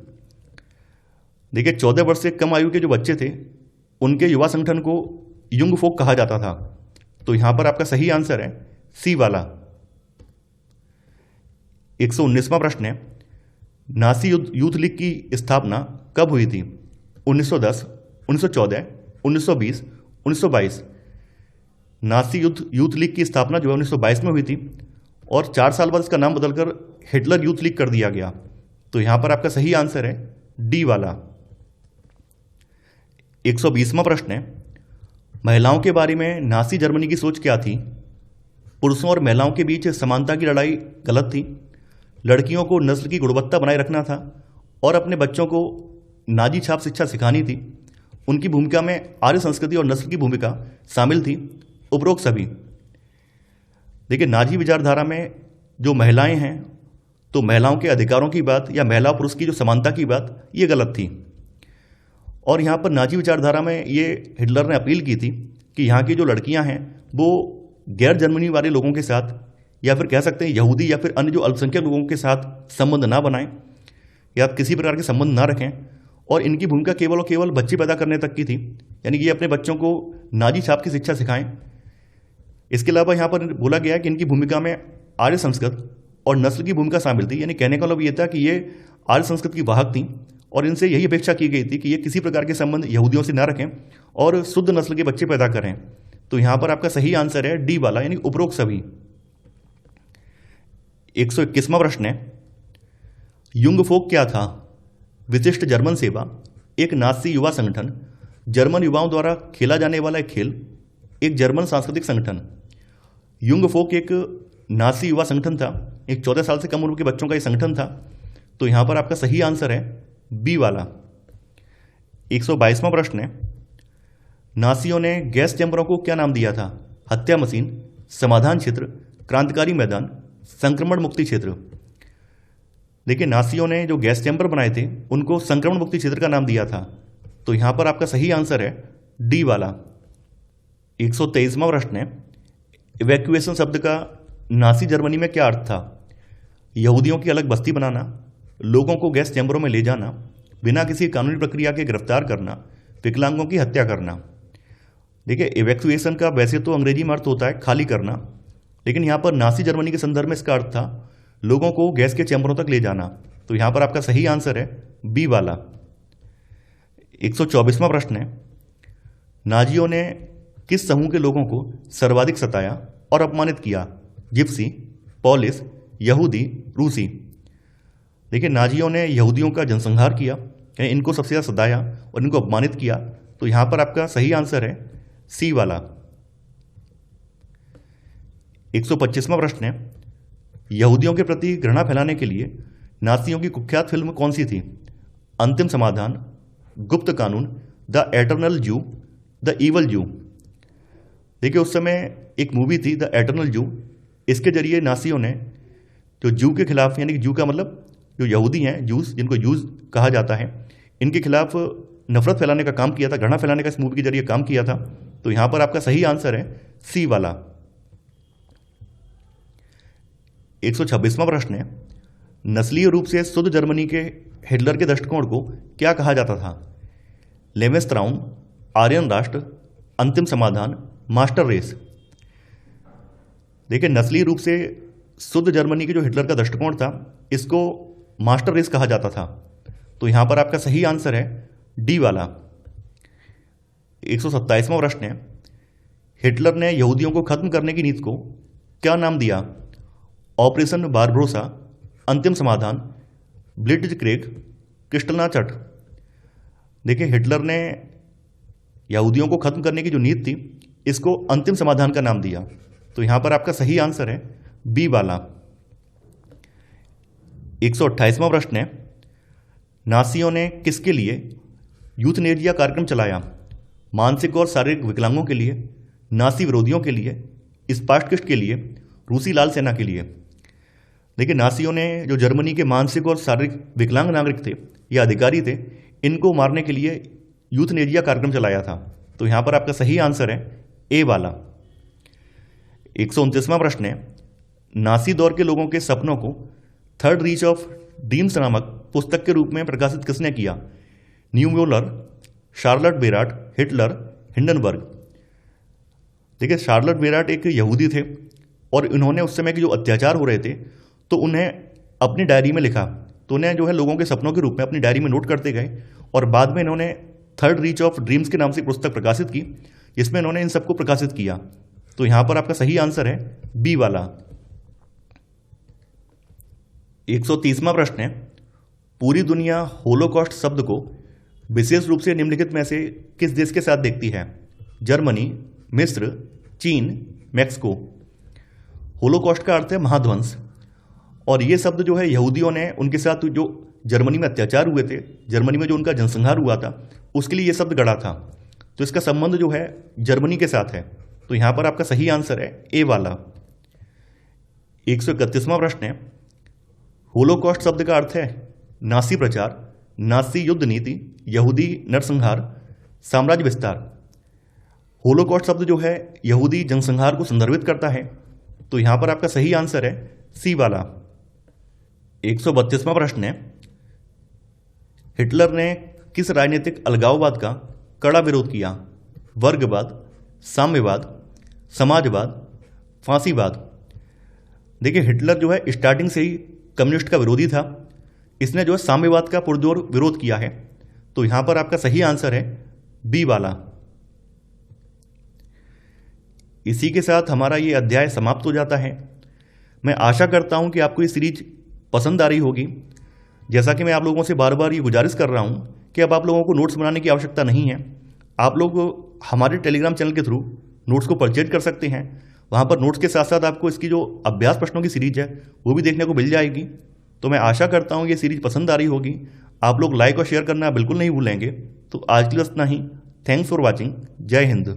देखिए, 14 वर्ष से कम आयु के जो बच्चे थे, उनके युवा संगठन को युंग फोक कहा जाता था। तो यहां पर आपका सही आंसर है सी वाला। 119वां प्रश्न है, नासी यूथ लीग की स्थापना कब हुई थी? 1910, 1914, 1920, 1922। नासी यूथ लीग की स्थापना जो है 1922 में हुई थी, और 4 साल बाद इसका नाम बदलकर हिटलर यूथ लीग कर दिया गया। तो यहां पर आपका सही आंसर है डी वाला। 120वां प्रश्न है, महिलाओं के बारे में नासी जर्मनी की सोच क्या थी? पुरुषों और महिलाओं के बीच समानता की लड़ाई गलत थी, लड़कियों को नस्ल की गुणवत्ता बनाए रखना था, और अपने बच्चों को नाजी छाप शिक्षा सिखानी थी। उनकी भूमिका में आर्य संस्कृति और नस्ल की भूमिका शामिल थी, उपरोक्त सभी। देखिए, नाजी विचारधारा में जो महिलाएं हैं, तो महिलाओं के अधिकारों की बात या महिला पुरुष की जो समानता की बात, ये गलत थी। और यहाँ पर नाजी विचारधारा में ये हिटलर ने अपील की थी कि यहाँ की जो लड़कियाँ हैं वो गैर जर्मनी वाले लोगों के साथ, या फिर कह सकते हैं यहूदी या फिर अन्य जो अल्पसंख्यक लोगों के साथ संबंध ना बनाएं या किसी प्रकार के संबंध ना रखें, और इनकी भूमिका केवल और केवल बच्चे पैदा करने तक की थी, यानी ये अपने बच्चों को नाजी छाप की शिक्षा सिखाएं। इसके अलावा यहाँ पर बोला गया कि इनकी भूमिका में आर्य संस्कृत और नस्ल की भूमिका शामिल थी, यानी कहने का मतलब ये था कि ये आर्य संस्कृत की वाहक थी, और इनसे यही अपेक्षा की गई थी कि ये किसी प्रकार के संबंध यहूदियों से ना रखें और शुद्ध नस्ल के बच्चे पैदा करें। तो यहाँ पर आपका सही आंसर है डी वाला, यानी उपरोक्त सभी। 121वां प्रश्न है, युंग फोक क्या था? विशिष्ट जर्मन सेवा, एक नाजी युवा संगठन, जर्मन युवाओं द्वारा खेला जाने वाला एक खेल, एक जर्मन सांस्कृतिक संगठन। युंग फोक एक नाजी युवा संगठन था, एक 14 साल से कम उम्र के बच्चों का एक संगठन था। तो यहां पर आपका सही आंसर है बी वाला। 122वां प्रश्न है, नासियों ने गैस चैम्बरों को क्या नाम दिया था? हत्या मशीन, समाधान क्षेत्र, क्रांतिकारी मैदान, संक्रमण मुक्ति क्षेत्र। देखिए, नासियों ने जो गैस चैम्बर बनाए थे उनको संक्रमण मुक्ति क्षेत्र का नाम दिया था। तो यहां पर आपका सही आंसर है डी वाला। 123वां प्रश्न है, इवैक्यूएशन शब्द का नासी जर्मनी में क्या अर्थ था? यहूदियों की अलग बस्ती बनाना, लोगों को गैस चैम्बरों में ले जाना, बिना किसी कानूनी प्रक्रिया के गिरफ्तार करना, विकलांगों की हत्या करना। देखिए, इवैक्यूएशन का वैसे तो अंग्रेजी में अर्थ होता है खाली करना, लेकिन यहाँ पर नासी जर्मनी के संदर्भ में इसका अर्थ था लोगों को गैस के चैम्बरों तक ले जाना। तो यहाँ पर आपका सही आंसर है बी वाला। 124वां प्रश्न है, नाजियों ने किस समूह के लोगों को सर्वाधिक सताया और अपमानित किया? जिप्सी, पोलिश, यहूदी, रूसी। देखिए, नाजियों ने यहूदियों का जनसंहार किया, इनको सबसे ज़्यादा सताया और इनको अपमानित किया। तो यहाँ पर आपका सही आंसर है सी वाला। 125वां प्रश्न है, यहूदियों के प्रति घृणा फैलाने के लिए नासियों की कुख्यात फिल्म कौन सी थी? अंतिम समाधान, गुप्त कानून, द एटर्नल जू, द ईवल जू। देखिए उस समय एक मूवी थी द एटर्नल जू। इसके जरिए नासियों ने जो जू के खिलाफ, यानी कि जू का मतलब जो यहूदी हैं, जूस, जिनको जूस कहा जाता है, इनके खिलाफ नफरत फैलाने का काम किया था, घृणा फैलाने का इस मूवी के जरिए काम किया था। तो यहां पर आपका सही आंसर है सी वाला। 126वां प्रश्न है, नस्लीय रूप से शुद्ध जर्मनी के हिटलर के दृष्टिकोण को क्या कहा जाता था? लेवेंस्त्राउम, आर्यन राष्ट्र, अंतिम समाधान, मास्टर रेस। देखिए नस्लीय रूप से शुद्ध जर्मनी के जो हिटलर का दृष्टिकोण था, इसको मास्टर रेस कहा जाता था। तो यहां पर आपका सही आंसर है डी वाला। 127वां प्रश्न है, हिटलर ने यहूदियों को खत्म करने की नीति को क्या नाम दिया? ऑपरेशन बारबरोसा, अंतिम समाधान, ब्लिट्जक्रेग, क्रिस्टलनाचट। देखिए हिटलर ने यहूदियों को खत्म करने की जो नीति थी, इसको अंतिम समाधान का नाम दिया। तो यहां पर आपका सही आंसर है बी वाला। 128वां प्रश्न है, नासियों ने किसके लिए यूथनेरिया कार्यक्रम चलाया? मानसिक और शारीरिक विकलांगों के लिए, नासी विरोधियों के लिए, स्पार्टकिस्ट के लिए, रूसी लाल सेना के लिए। देखिए नासियों ने जो जर्मनी के मानसिक और शारीरिक विकलांग नागरिक थे या अधिकारी थे, इनको मारने के लिए यूथनेरिया कार्यक्रम चलाया था। तो यहां पर आपका सही आंसर है ए वाला। 129वां प्रश्न है, नासी दौर के लोगों के सपनों को थर्ड रीच ऑफ ड्रीम्स नामक पुस्तक के रूप में प्रकाशित किसने किया? न्यूम्यूलर, शार्लट बेराट, हिटलर, हिंडनबर्ग। देखिए शार्लट बेराट एक यहूदी थे और इन्होंने उस समय के जो अत्याचार हो रहे थे, तो उन्हें अपनी डायरी में लिखा। तो उन्हें जो है लोगों के सपनों के रूप में अपनी डायरी में नोट करते गए और बाद में इन्होंने थर्ड रीच ऑफ ड्रीम्स के नाम से पुस्तक प्रकाशित की, जिसमें इन्होंने इन सबको प्रकाशित किया। तो यहां पर आपका सही आंसर है बी वाला। 130वां प्रश्न है, पूरी दुनिया होलोकॉस्ट शब्द को विशेष रूप से निम्नलिखित में से किस देश के साथ देखती है? जर्मनी, मिस्र, चीन, मैक्सिको। होलोकॉस्ट का अर्थ है महाध्वंस, और ये शब्द जो है यहूदियों ने उनके साथ जो जर्मनी में अत्याचार हुए थे, जर्मनी में जो उनका जनसंहार हुआ था, उसके लिए ये शब्द गढ़ा था। तो इसका संबंध जो है जर्मनी के साथ है। तो यहां पर आपका सही आंसर है ए वाला। 131वां प्रश्न है, होलोकॉस्ट शब्द का अर्थ है नासी प्रचार, नासी युद्ध नीति, यहूदी नरसंहार, साम्राज्य विस्तार। होलोकॉस्ट शब्द जो है यहूदी जनसंहार को संदर्भित करता है। तो यहां पर आपका सही आंसर है सी वाला। 132वां प्रश्न है, हिटलर ने किस राजनीतिक अलगाववाद का कड़ा विरोध किया? वर्गवाद, साम्यवाद, समाजवाद, फांसीवाद। देखिए हिटलर जो है स्टार्टिंग से ही कम्युनिस्ट का विरोधी था। इसने जो है साम्यवाद का पुरजोर विरोध किया है। तो यहां पर आपका सही आंसर है बी वाला। इसी के साथ हमारा ये अध्याय समाप्त हो जाता है। मैं आशा करता हूं कि आपको ये सीरीज पसंद आ रही होगी। जैसा कि मैं आप लोगों से बार बार ये गुजारिश कर रहा हूं कि अब आप लोगों को नोट्स बनाने की आवश्यकता नहीं है। आप लोग हमारे टेलीग्राम चैनल के थ्रू नोट्स को परचेज कर सकते हैं। वहाँ पर नोट्स के साथ साथ आपको इसकी जो अभ्यास प्रश्नों की सीरीज है वो भी देखने को मिल जाएगी। तो मैं आशा करता हूँ ये सीरीज पसंद आ रही होगी। आप लोग लाइक और शेयर करना बिल्कुल नहीं भूलेंगे। तो आज के लिए इतना ही। Thanks for watching. जय हिंद।